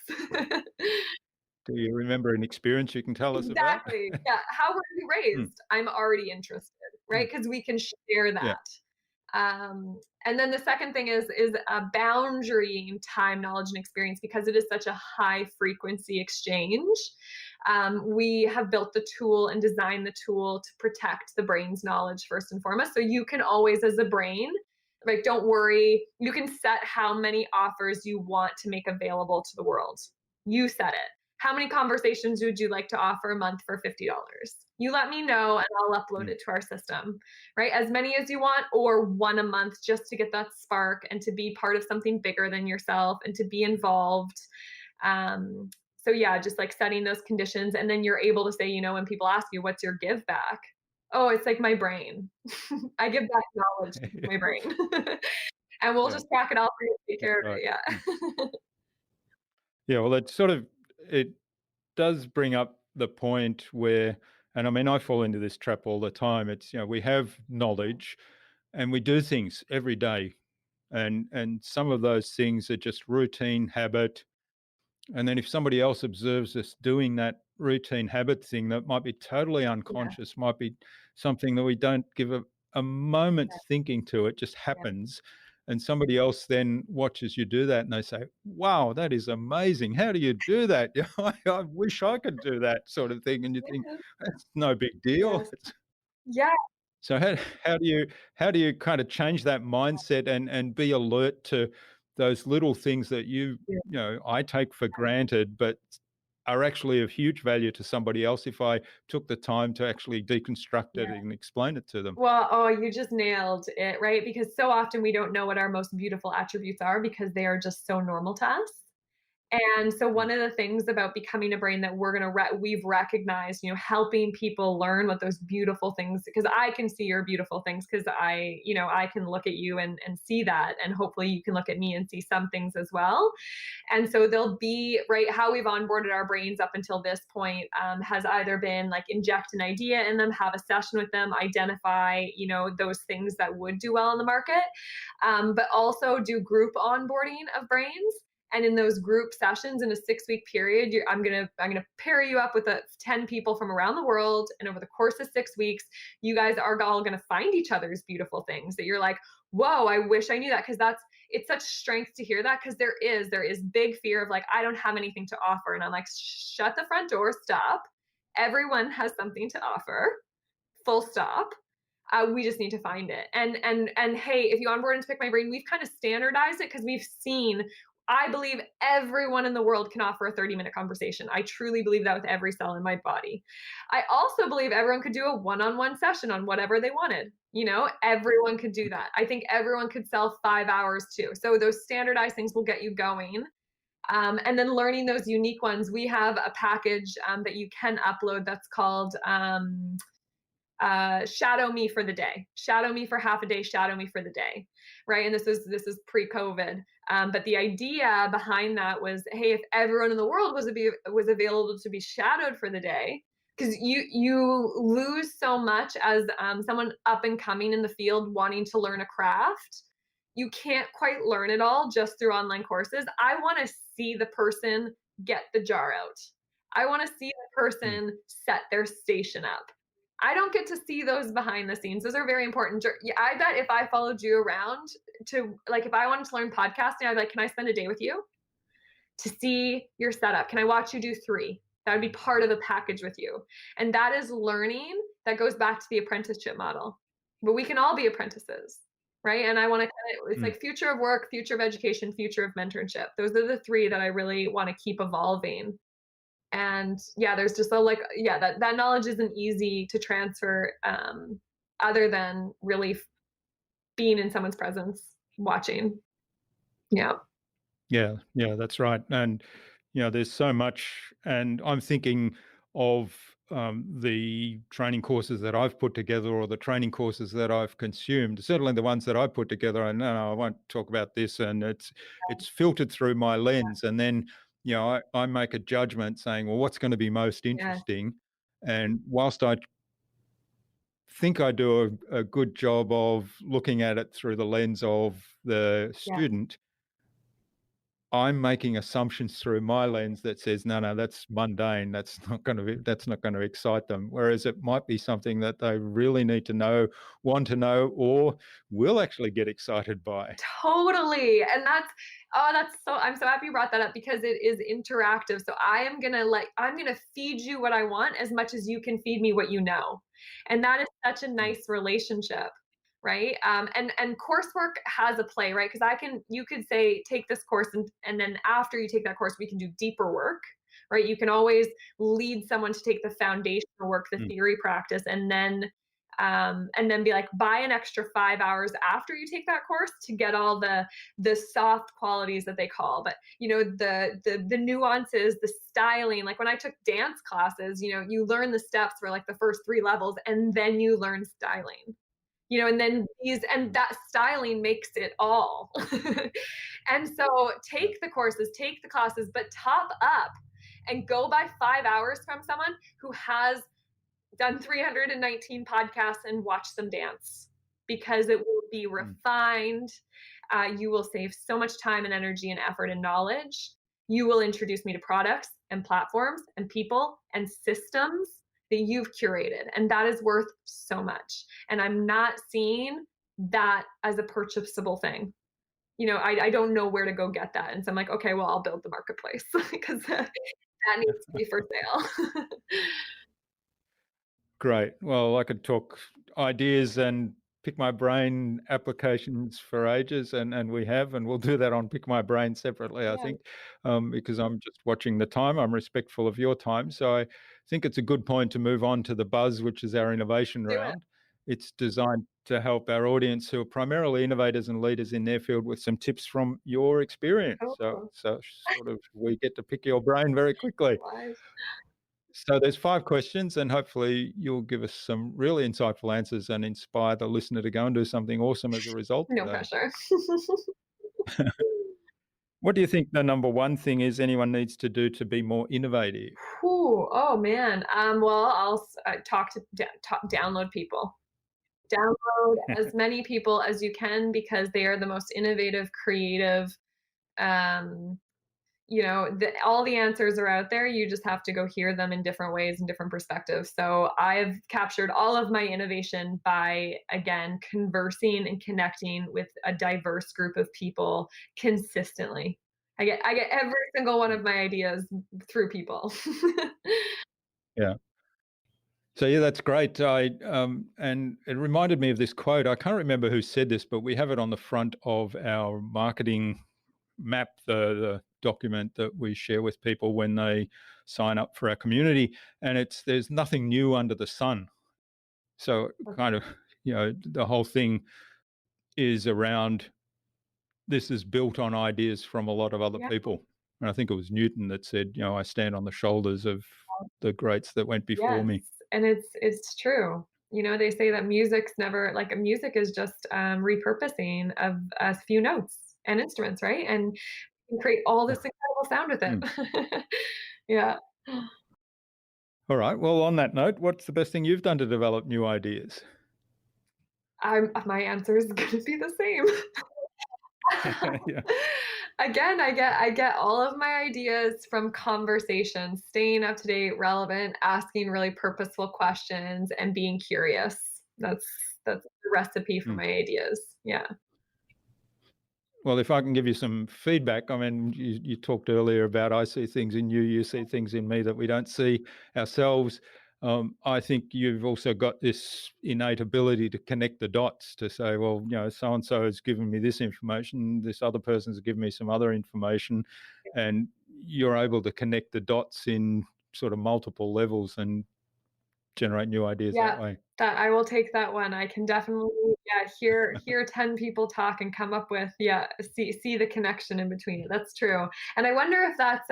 Do you remember an experience you can tell us about? Exactly. Yeah. How were you Hmm, raised? I'm already interested, hmm. right? Because we can share Yeah. that. And then the second thing is a boundary in time, knowledge, and experience because it is such a high frequency exchange. We have built the tool and designed the tool to protect the brain's knowledge first and foremost. So you can always, as a brain, like, don't worry. You can set how many offers you want to make available to the world. You set it. How many conversations would you like to offer a month for $50? You let me know and I'll upload Hmm. it to our system, right? As many as you want, or one a month just to get that spark and to be part of something bigger than yourself and to be involved. So yeah, just like setting those conditions. And then you're able to say, you know, when people ask you, what's your give back? Oh, it's like my brain. I give back knowledge to my brain. And we'll Yeah. just crack it off and take That's care of right. it. Hmm. Yeah. Yeah. Well, it does bring up the point where, and I mean, I fall into this trap all the time. It's, we have knowledge and we do things every day. And some of those things are just routine habit. And then if somebody else observes us doing that routine habit thing that might be totally Yeah. unconscious, might be something that we don't give a moment's thinking to, it just Yeah. happens. And somebody else then watches you do that and they say, wow, that is amazing. How do you do that? I wish I could do that sort of thing. And you think, Yeah. that's no big deal. Yes. Yeah. So how do you kind of change that mindset and be alert to those little things that I take for granted, but are actually of huge value to somebody else if I took the time to actually deconstruct it Yeah. and explain it to them? Well, oh, you just nailed it, right? Because so often we don't know what our most beautiful attributes are because they are just so normal to us. And so Mm, one of the things about becoming a brain that we've recognized, you know, helping people learn what those beautiful things, because I can see your beautiful things because I can look at you and see that. And hopefully you can look at me and see some things as well. And so they'll be, right, how we've onboarded our brains up until this point has either been like inject an idea in them, have a session with them, identify, you know, those things that would do well in the market, but also do group onboarding of brains. And in those group sessions in a 6-week period, I'm gonna pair you up with 10 people from around the world, and over the course of 6 weeks, you guys are all gonna find each other's beautiful things that you're like, whoa, I wish I knew that, because it's such strength to hear that, because there is big fear of like, I don't have anything to offer, and I'm like, shut the front door, stop. Everyone has something to offer, full stop. We just need to find it. And hey, if you onboard into Pick My Brain, we've kind of standardized it because we've seen. I believe everyone in the world can offer a 30-minute conversation. I truly believe that with every cell in my body. I also believe everyone could do a one-on-one session on whatever they wanted. You know, everyone could do that. I think everyone could sell 5 hours too. So those standardized things will get you going. And then learning those unique ones. We have a package that you can upload that's called shadow me for the day, shadow me for half a day, shadow me for the day, right? And this is pre-COVID, but the idea behind that was, hey, if everyone in the world was available to be shadowed for the day, because you lose so much as someone up and coming in the field wanting to learn a craft. You can't quite learn it all just through online courses. I want to see the person get the jar out. I want to see the Mm. person set their station up. I don't get to see those behind the scenes. Those are very important. Yeah, I bet if I followed you around to, like, if I wanted to learn podcasting, I'd be like, can I spend a day with you to see your setup? Can I watch you do 3? That would be part of the package with you. And that is learning that goes back to the apprenticeship model. But we can all be apprentices, right? And I want to kind of, it's Mm. like future of work, future of education, future of mentorship. Those are the 3 that I really want to keep evolving. And yeah, there's just a, like, yeah, that knowledge isn't easy to transfer, other than really being in someone's presence, watching. Yeah. Yeah, yeah, that's right. And there's so much, and I'm thinking of the training courses that I've put together, or the training courses that I've consumed. Certainly, the ones that I put together. I know I won't talk about this, and it's filtered through my lens, and then I make a judgment saying, well, what's going to be most Yeah. interesting? And whilst I think I do a good job of looking at it through the lens of the Yeah. student, I'm making assumptions through my lens that says, no, no, that's mundane. That's not going to excite them. Whereas it might be something that they really need to know, want to know, or will actually get excited by. Totally. And that's so, I'm so happy you brought that up because it is interactive. So I'm gonna feed you what I want as much as you can feed me what you know. And that is such a Mm. nice relationship. Right. And coursework has a play, right? Because you could say, take this course, and then after you take that course, we can do deeper work, right? You can always lead someone to take the foundational work, the Mm. theory practice, and then be like, buy an extra 5 hours after you take that course to get all the soft qualities that they call. But the nuances, the styling. Like when I took dance classes, you learn the steps for like the first 3 levels, and then you learn styling. And then and Mm. that styling makes it all. And so Yeah. take the courses, take the classes, but top up and go buy 5 hours from someone who has done 319 podcasts and watch them dance, because it will be Mm. refined. You will save so much time and energy and effort and knowledge. You will introduce me to products and platforms and people and systems that you've curated. And that is worth so much. And I'm not seeing that as a purchasable thing. I don't know where to go get that. And so I'm like, okay, well, I'll build the marketplace because that needs to be for sale. Great. Well, I could talk ideas and pick my brain applications for ages, and we have, and we'll do that on Pick My Brain separately, I Yeah, think, because I'm just watching the time. I'm respectful of your time. So I think it's a good point to move on to the buzz, which is our innovation do it. round. It's designed to help our audience, who are primarily innovators and leaders in their field, with some tips from your experience. So, Cool. so sort of we get to pick your brain very quickly. Wise. So there's 5 questions, and hopefully you'll give us some really insightful answers and inspire the listener to go and do something awesome as a result No today. pressure. What do you think the number one thing is anyone needs to do to be more innovative? Whew, oh man. Well, download people. Download as many people as you can, because they are the most innovative, creative. Um, all the answers are out there. You just have to go hear them in different ways and different perspectives. So I've captured all of my innovation by, again, conversing and connecting with a diverse group of people consistently. I get every single one of my ideas through people. Yeah. So yeah, that's great. And it reminded me of this quote. I can't remember who said this, but we have it on the front of our marketing map, the document that we share with people when they sign up for our community. And there's nothing new under the sun. So kind of, the whole thing is around, this is built on ideas from a lot of other Yeah. people. And I think it was Newton that said, I stand on the shoulders of the greats that went before Yes, me. and it's true. They say that music's never, like, music is just repurposing of a few notes and instruments, right? And you can create all this incredible sound with Mm. it. Yeah. All right. Well, on that note, what's the best thing you've done to develop new ideas? My answer is going to be the same. Yeah. Again, I get all of my ideas from conversations, staying up to date, relevant, asking really purposeful questions, and being curious. That's that's the recipe for Mm. my ideas. Yeah. Well, if I can give you some feedback, I mean, you talked earlier about I see things in you, you see things in me that we don't see ourselves. I think you've also got this innate ability to connect the dots to say, well, so and so has given me this information, this other person's given me some other information, and you're able to connect the dots in sort of multiple levels and generate new ideas that Yeah, way. that I will take that one. I can definitely, yeah, hear 10 people talk and come up with, yeah, see the connection in between it. That's true. And I wonder if that's,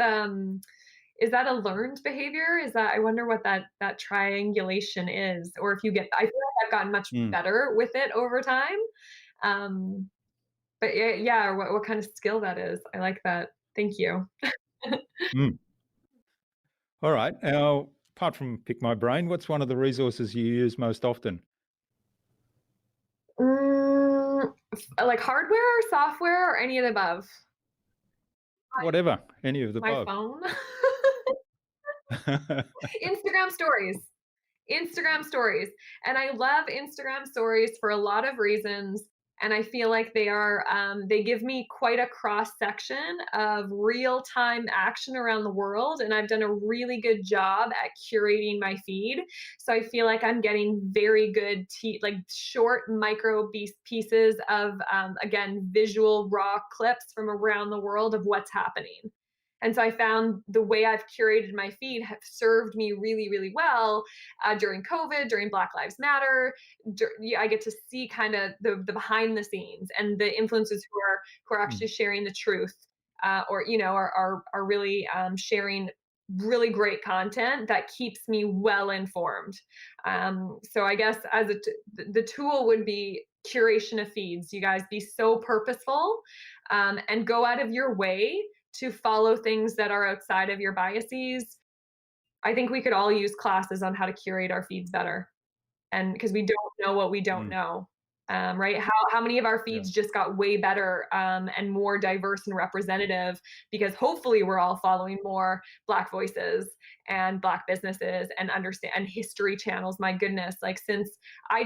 is that a learned behavior? Is that, I wonder what that triangulation is, or if you get, I feel like I've gotten much Mm, better with it over time. Um, but yeah, or what kind of skill that is. I like that. Thank you. mm. All right. Now, apart from Pick My Brain, what's one of the resources you use most often? Like hardware or software or any of the above? Whatever, any of the My above. phone? Instagram stories. Instagram stories. And I love Instagram stories for a lot of reasons. And I feel like they give me quite a cross section of real time action around the world. And I've done a really good job at curating my feed. So I feel like I'm getting very good, like short micro pieces of, again, visual raw clips from around the world of what's happening. And so I found the way I've curated my feed have served me really, really well during COVID, during Black Lives Matter. I get to see kind of the behind the scenes and the influencers who are Mm, actually sharing the truth, or are really sharing really great content that keeps me well informed. So I guess the tool would be curation of feeds. You guys be so purposeful, and go out of your way to follow things that are outside of your biases. I think we could all use classes on how to curate our feeds better, and because we don't know what we don't mm, know, right? How many of our yeah, feeds just got way better, and more diverse and representative because hopefully we're all following more Black voices and Black businesses and understand and history channels. My goodness, like since I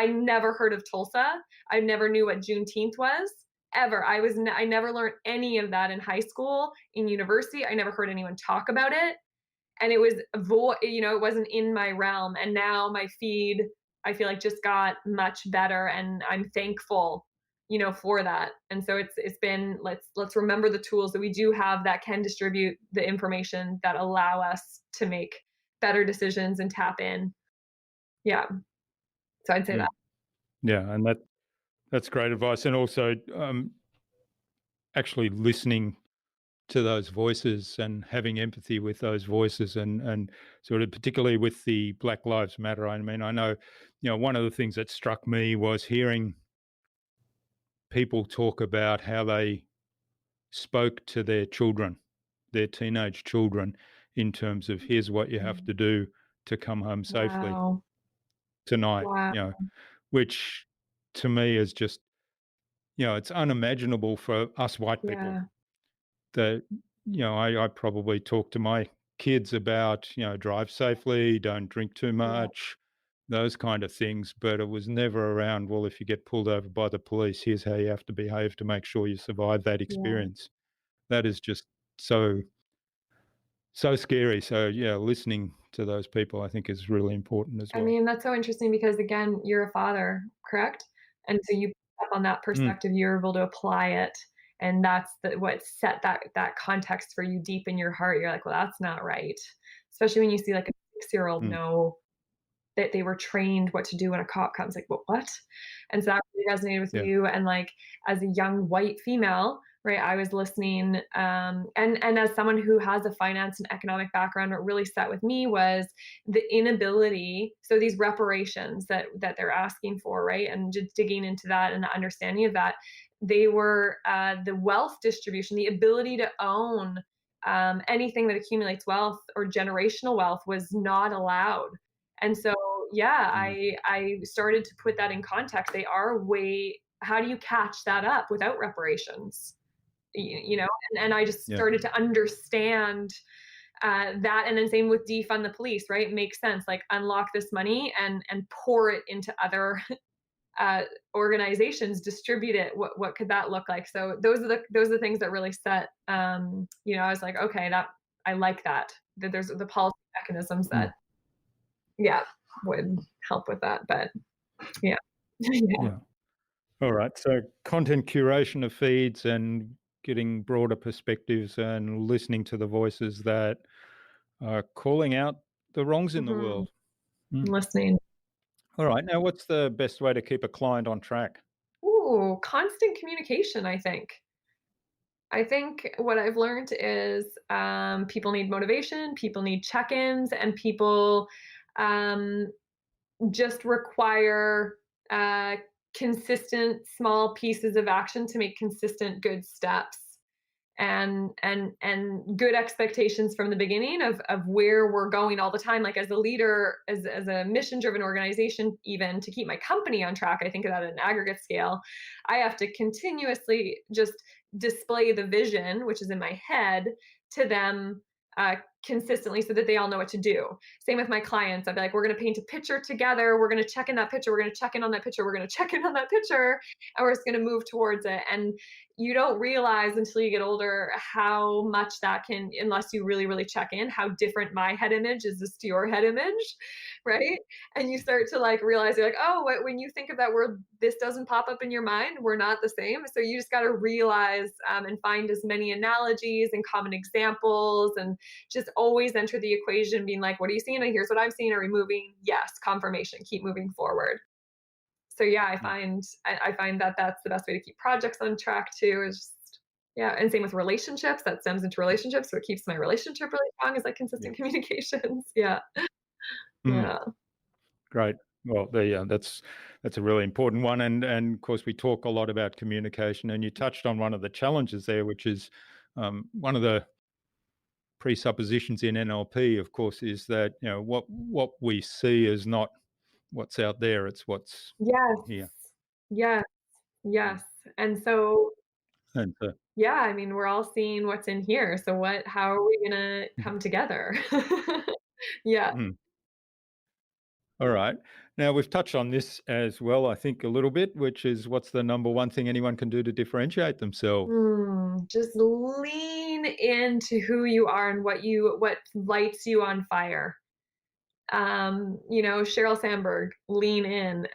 never heard of Tulsa. I never knew what Juneteenth was. Ever. I never learned any of that in high school, in university. I never heard anyone talk about it, and it was it wasn't in my realm. And now my feed, I feel like, just got much better, and I'm thankful, for that. And so it's been, let's remember the tools that we do have that can distribute the information that allow us to make better decisions and tap in. Yeah, so I'd say that. mm, yeah, and that's great advice, and also actually listening to those voices and having empathy with those voices, and sort of particularly with the Black Lives Matter. I mean, I know, one of the things that struck me was hearing people talk about how they spoke to their children, their teenage children, in terms of here's what you have to do to come home safely Wow. tonight, Wow. which to me is just, it's unimaginable for us white people Yeah. that, I probably talk to my kids about, drive safely, don't drink too Yeah. much, those kind of things. But it was never around, well, if you get pulled over by the police, here's how you have to behave to make sure you survive that Yeah. experience. That is just so, so scary. So, yeah, listening to those people, I think, is really important as I well. mean, that's so interesting because, again, you're a father, correct? And so you pick up on that Mm, perspective, you're able to apply it, and that's what set that context for you deep in your heart. You're like, "Well, that's not right." Especially when you see, like, a six-year-old mm, know that they were trained what to do when a cop comes, like, what?" And so that really resonated with yeah. you, and, like, as a young white female, right, I was listening, and as someone who has a finance and economic background, what really sat with me was the inability, so these reparations that they're asking for, right, and just digging into that and the understanding of that, they were, the wealth distribution, the ability to own anything that accumulates wealth or generational wealth was not allowed. And so, yeah, Mm. I started to put that in context. They are way, how do you catch that up without reparations? You know, and I just Yeah. started to understand that. And then same with defund the police, right? It makes sense. Like unlock this money and pour it into other uh, organizations, distribute it. What could that look like? So those are the things that really set. You know, I was like, okay, that I like that. That there's the policy mechanisms that, Mm. yeah, would help with that. But yeah, yeah. Yeah. All right. So content curation of feeds and getting broader perspectives and listening to the voices that are calling out the wrongs in the Hmm. world. Mm. Listening. All right. Now, what's the best way to keep a client on track? Ooh, constant communication. I think what I've learned is people need motivation, people need check-ins, and people um, just require uh, consistent small pieces of action to make consistent good steps and good expectations from the beginning of where we're going all the time. Like as a leader, as a mission driven organization, even to keep my company on track, I think of that at an aggregate scale. I have to continuously just display the vision, which is in my head, to them consistently so that they all know what to do. Same with my clients. I'd be like, we're going to paint a picture together. We're going to check in that picture. We're going to check in on that picture. We're going to check in on that picture. And we're just going to move towards it. And you don't realize until you get older how much that can, unless you really, really check in, how different my head image is this to your head image, right? And you start to like realize you're like, oh, when you think of that word, this doesn't pop up in your mind. We're not the same. So you just got to realize and find as many analogies and common examples and just always enter the equation being like, what are you seeing? And here's what I'm seeing. Are we moving? Yes, confirmation, keep moving forward. So yeah, Mm. I find that that's the best way to keep projects on track too. Is just, yeah, and same with relationships. That stems into relationships, so it keeps my relationship really strong. Is like Yeah. consistent communications. Yeah, Mm. yeah. Great. Well, that's a really important one, and of course we talk a lot about communication, and you touched on one of the challenges there, which is one of the presuppositions in NLP, of course, is that what we see is not what's out there; it's what's Yes, here. yes, Mm. yes. And so And yeah, I mean, we're all seeing what's in here. So how are we gonna Mhm. come together? Yeah. Mm. All right. Now we've touched on this as well, I think, a little bit, which is what's the number one thing anyone can do to differentiate themselves? Just lean into who you are and what lights you on fire. You know, Sheryl Sandberg, lean in.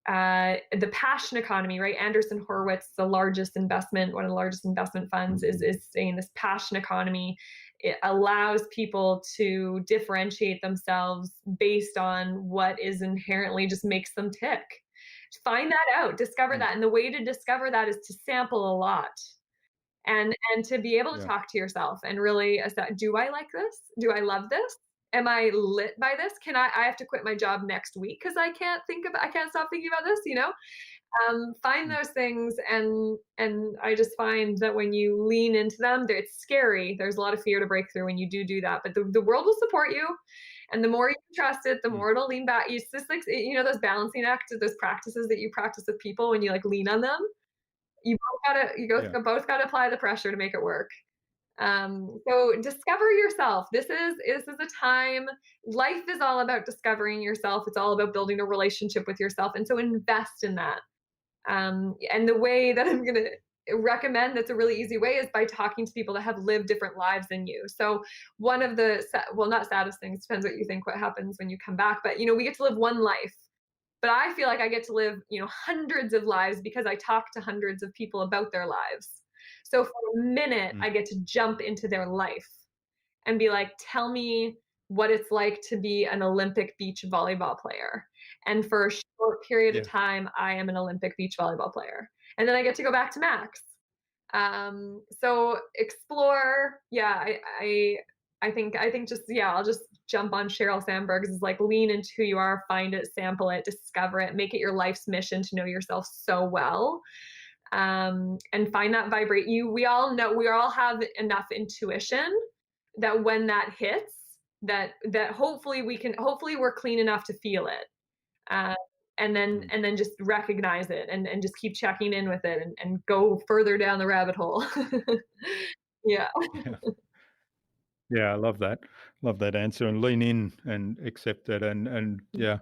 The passion economy, right? Anderson Horowitz, one of the largest investment funds, is saying this passion economy. It allows people to differentiate themselves based on what is inherently just makes them tick. Find that out, discover Mm. that. And the way to discover that is to sample a lot and to be able to Yeah. talk to yourself and really assess, do I like this? Do I love this? Am I lit by this? I have to quit my job next week because I can't stop thinking about this, you know? Find Mm. those things and I just find that when you lean into them, it's scary. There's a lot of fear to break through when you do that, but the world will support you. And the more you trust it, the Mm. more it'll lean back. It's just like, you know, those balancing acts, those practices that you practice with people when you like lean on them. Yeah. Both gotta apply the pressure to make it work. So discover yourself. This is a time. Life is all about discovering yourself. It's all about building a relationship with yourself, and so invest in that. And the way that I'm gonna recommend that's a really easy way is by talking to people that have lived different lives than you. So one of the well, not saddest things, depends what you think, what happens when you come back, but you know, we get to live one life. But I feel like I get to live, you know, hundreds of lives because I talk to hundreds of people about their lives. So for a minute, Mm. I get to jump into their life and be like, tell me what it's like to be an Olympic beach volleyball player. And for a short period of Yeah. time, I am an Olympic beach volleyball player. And then I get to go back to Max. So explore. Yeah, I think just, yeah, I'll just jump on Sheryl Sandberg's is like lean into who you are, find it, sample it, discover it, make it your life's mission to know yourself so well. and find that vibrate. We all know, we all have enough intuition that when that hits, that hopefully hopefully we're clean enough to feel it. Uh, Mm. and then just recognize it and just keep checking in with it and go further down the rabbit hole. Yeah. Yeah. Yeah, I love that. Love that answer and lean in and accept it and yeah.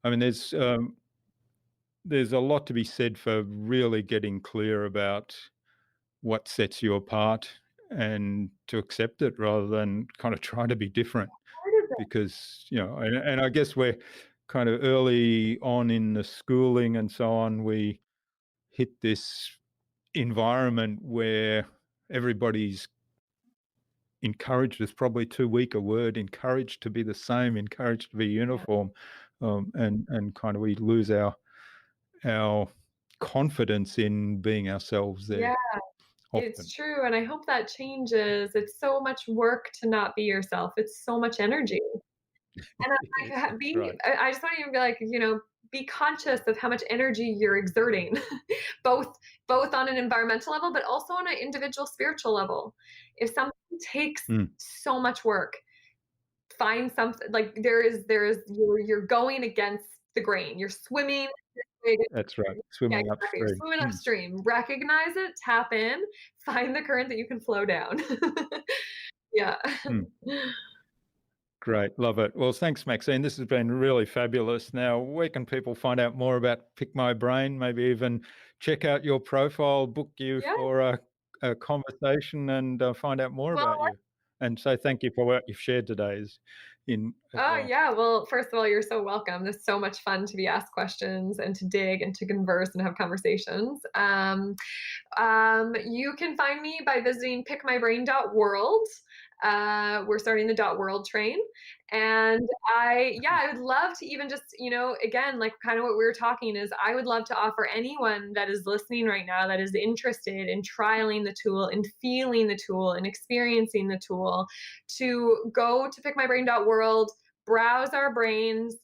I mean there's a lot to be said for really getting clear about what sets you apart and to accept it rather than kind of try to be different Part of it. because, and I guess we're kind of early on in the schooling and so on, we hit this environment where everybody's encouraged is probably too weak a word, encouraged to be the same, encouraged to be Yeah. uniform, and kind of we lose our confidence in being ourselves there Yeah, often. it's true, and I hope that changes. It's so much work to not be yourself. It's so much energy. And It I'm is, like, that's be right. I just want you to be like, be conscious of how much energy you're exerting, both both on an environmental level, but also on an individual spiritual level. If something takes Mm, so much work, find something like there is you're going against the grain. You're swimming. that's right, Yeah, swimming exactly. You're upstream. swimming Mm, upstream. Recognize it, tap in, find the current that you can flow down. Yeah. mm. Great, love it. Well, thanks, Maxine. This has been really fabulous. Now, where can people find out more about Pick My Brain? Maybe even check out your profile, book you Yeah. for a conversation, and find out more Well, about you. And say thank you for what you've shared today as oh, well. yeah. Well, first of all, you're so welcome. It's so much fun to be asked questions and to dig and to converse and have conversations. You can find me by visiting pickmybrain.world. We're starting the .world train. And I would love to even just, again, like kind of what we were talking is I would love to offer anyone that is listening right now that is interested in trialing the tool and feeling the tool and experiencing the tool to go to pickmybrain.world, browse our brains,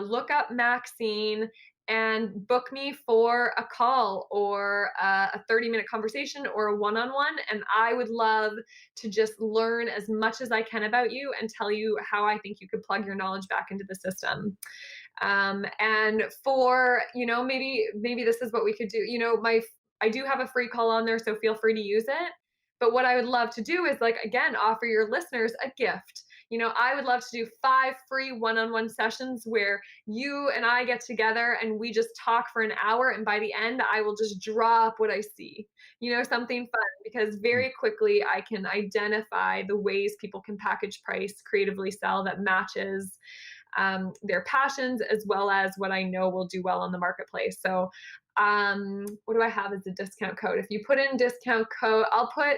look up Maxine, and book me for a call or a 30-minute conversation or a one-on-one. And I would love to just learn as much as I can about you and tell you how I think you could plug your knowledge back into the system. And for, maybe this is what we could do. I do have a free call on there, so feel free to use it. But what I would love to do is, like, again, offer your listeners a gift. I would love to do 5 free one-on-one sessions where you and I get together and we just talk for an hour. And by the end, I will just drop what I see, something fun, because Mm, very quickly I can identify the ways people can package price, creatively sell that matches their passions as well as what I know will do well on the marketplace. So, what do I have as a discount code? If you put in discount code, I'll put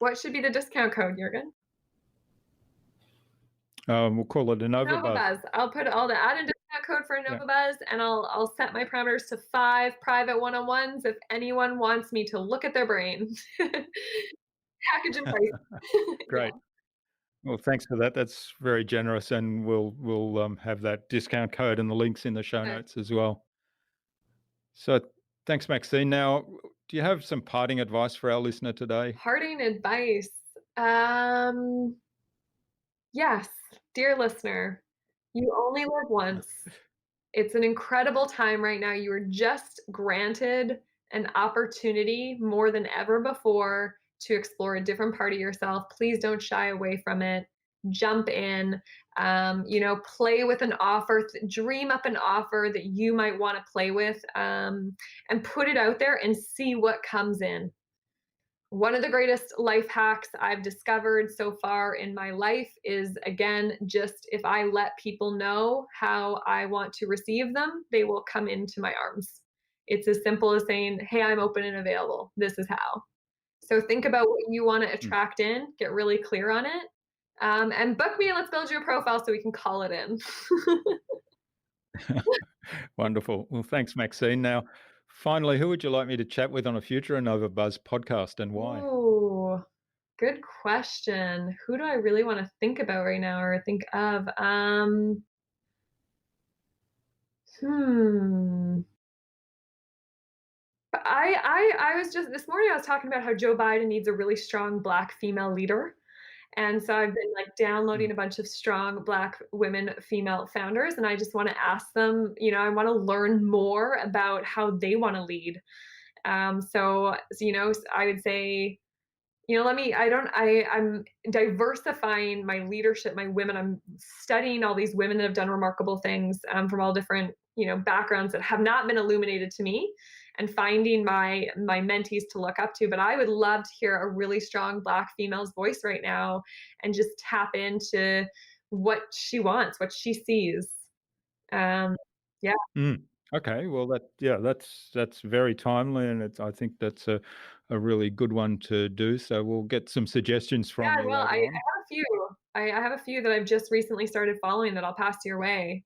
what should be the discount code, Jurgen? we'll call it an overbuzz. InnovaBuzz. I'll add a discount code for Yeah. InnovaBuzz, and I'll set my parameters to 5 private one-on-ones if anyone wants me to look at their brain. Package and price. Yeah. Great. Well, thanks for that. That's very generous, and we'll have that discount code and the links in the show Okay. notes as well. So, thanks, Maxine. Now, do you have some parting advice for our listener today? Parting advice. Um, yes, dear listener, you only live once. It's an incredible time right now. You are just granted an opportunity more than ever before to explore a different part of yourself. Please don't shy away from it. Jump in, play with an offer, dream up an offer that you might want to play with, and put it out there and see what comes in. One of the greatest life hacks I've discovered so far in my life is, again, just if I let people know how I want to receive them, they will come into my arms. It's as simple as saying, "Hey, I'm open and available. This is how." So think about what you want to Mm. attract in, get really clear on it, and book me and let's build your profile so we can call it in. Wonderful. Well, thanks, Maxine. Now, finally, who would you like me to chat with on a future InnovaBuzz podcast and why? Ooh, good question. Who do I really want to think about right now or think of? Hmm. I was just this morning I was talking about how Joe Biden needs a really strong Black female leader. And so I've been like downloading a bunch of strong Black women, female founders, and I just want to ask them, I want to learn more about how they want to lead. I would say, I'm diversifying my leadership, my women. I'm studying all these women that have done remarkable things from all different, backgrounds that have not been illuminated to me, and finding my mentees to look up to. But I would love to hear a really strong Black female's voice right now and just tap into what she wants, what she sees. Yeah. Okay, well, that's very timely, and I think that's a really good one to do. So we'll get some suggestions from Yeah, you well, later I on. have a few. I have a few that I've just recently started following that I'll pass your way.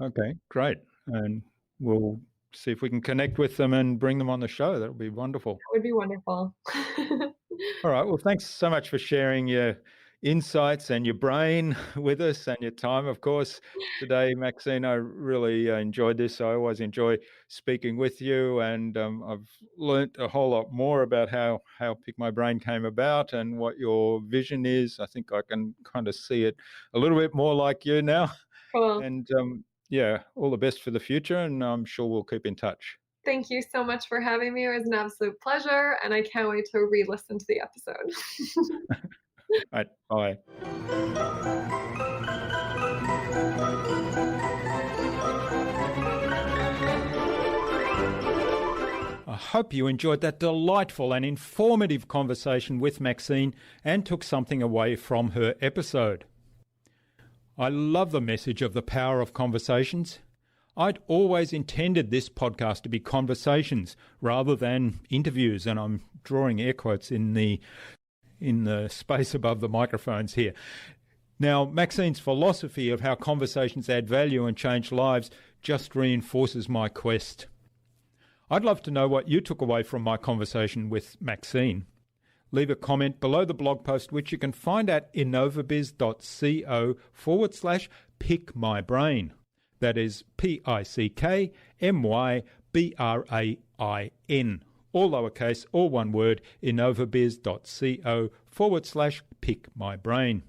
Okay, great, and we'll see if we can connect with them and bring them on the show. That'll be wonderful. That would be wonderful. All right. Well, thanks so much for sharing your insights and your brain with us, and your time, of course, today, Maxine. I really enjoyed this. I always enjoy speaking with you, and I've learnt a whole lot more about how Pick My Brain came about and what your vision is. I think I can kind of see it a little bit more like you now. Cool. And all the best for the future, and I'm sure we'll keep in touch. Thank you so much for having me. It was an absolute pleasure, and I can't wait to re-listen to the episode. Right, bye. I hope you enjoyed that delightful and informative conversation with Maxine and took something away from her episode. I love the message of the power of conversations. I'd always intended this podcast to be conversations rather than interviews, and I'm drawing air quotes in the space above the microphones here. Now, Maxine's philosophy of how conversations add value and change lives just reinforces my quest. I'd love to know what you took away from my conversation with Maxine. Leave a comment below the blog post, which you can find at innovabiz.co/pickmybrain. That is PICKMYBRAIN. All lowercase, all one word, innovabiz.co/pickmybrain.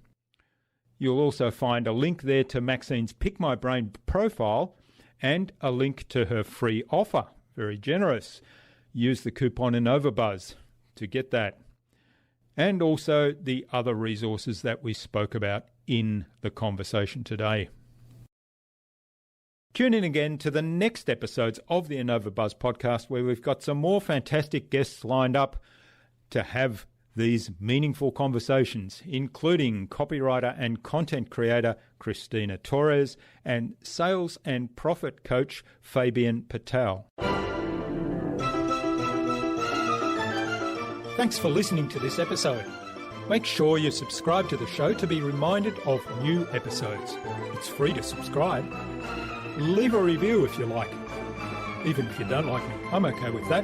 You'll also find a link there to Maxine's Pick My Brain profile and a link to her free offer. Very generous. Use the coupon InnovaBuzz to get that. And also the other resources that we spoke about in the conversation today. Tune in again to the next episodes of the InnovaBuzz podcast, where we've got some more fantastic guests lined up to have these meaningful conversations, including copywriter and content creator Christina Torres and sales and profit coach Fabian Patel. Thanks for listening to this episode. Make sure you subscribe to the show to be reminded of new episodes. It's free to subscribe. Leave a review if you like. Even if you don't like me, I'm okay with that.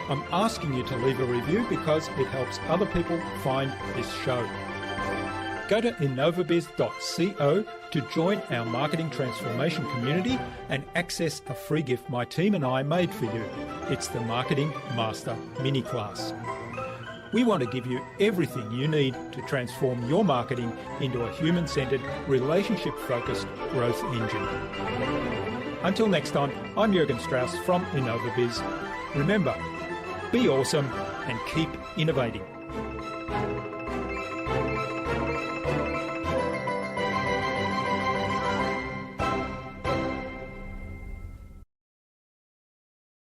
I'm asking you to leave a review because it helps other people find this show. Go to innovabiz.co to join our marketing transformation community and access a free gift my team and I made for you. It's the Marketing Master Mini Class. We want to give you everything you need to transform your marketing into a human-centered, relationship-focused growth engine. Until next time, I'm Jürgen Strauss from InnovaBiz. Remember, be awesome and keep innovating.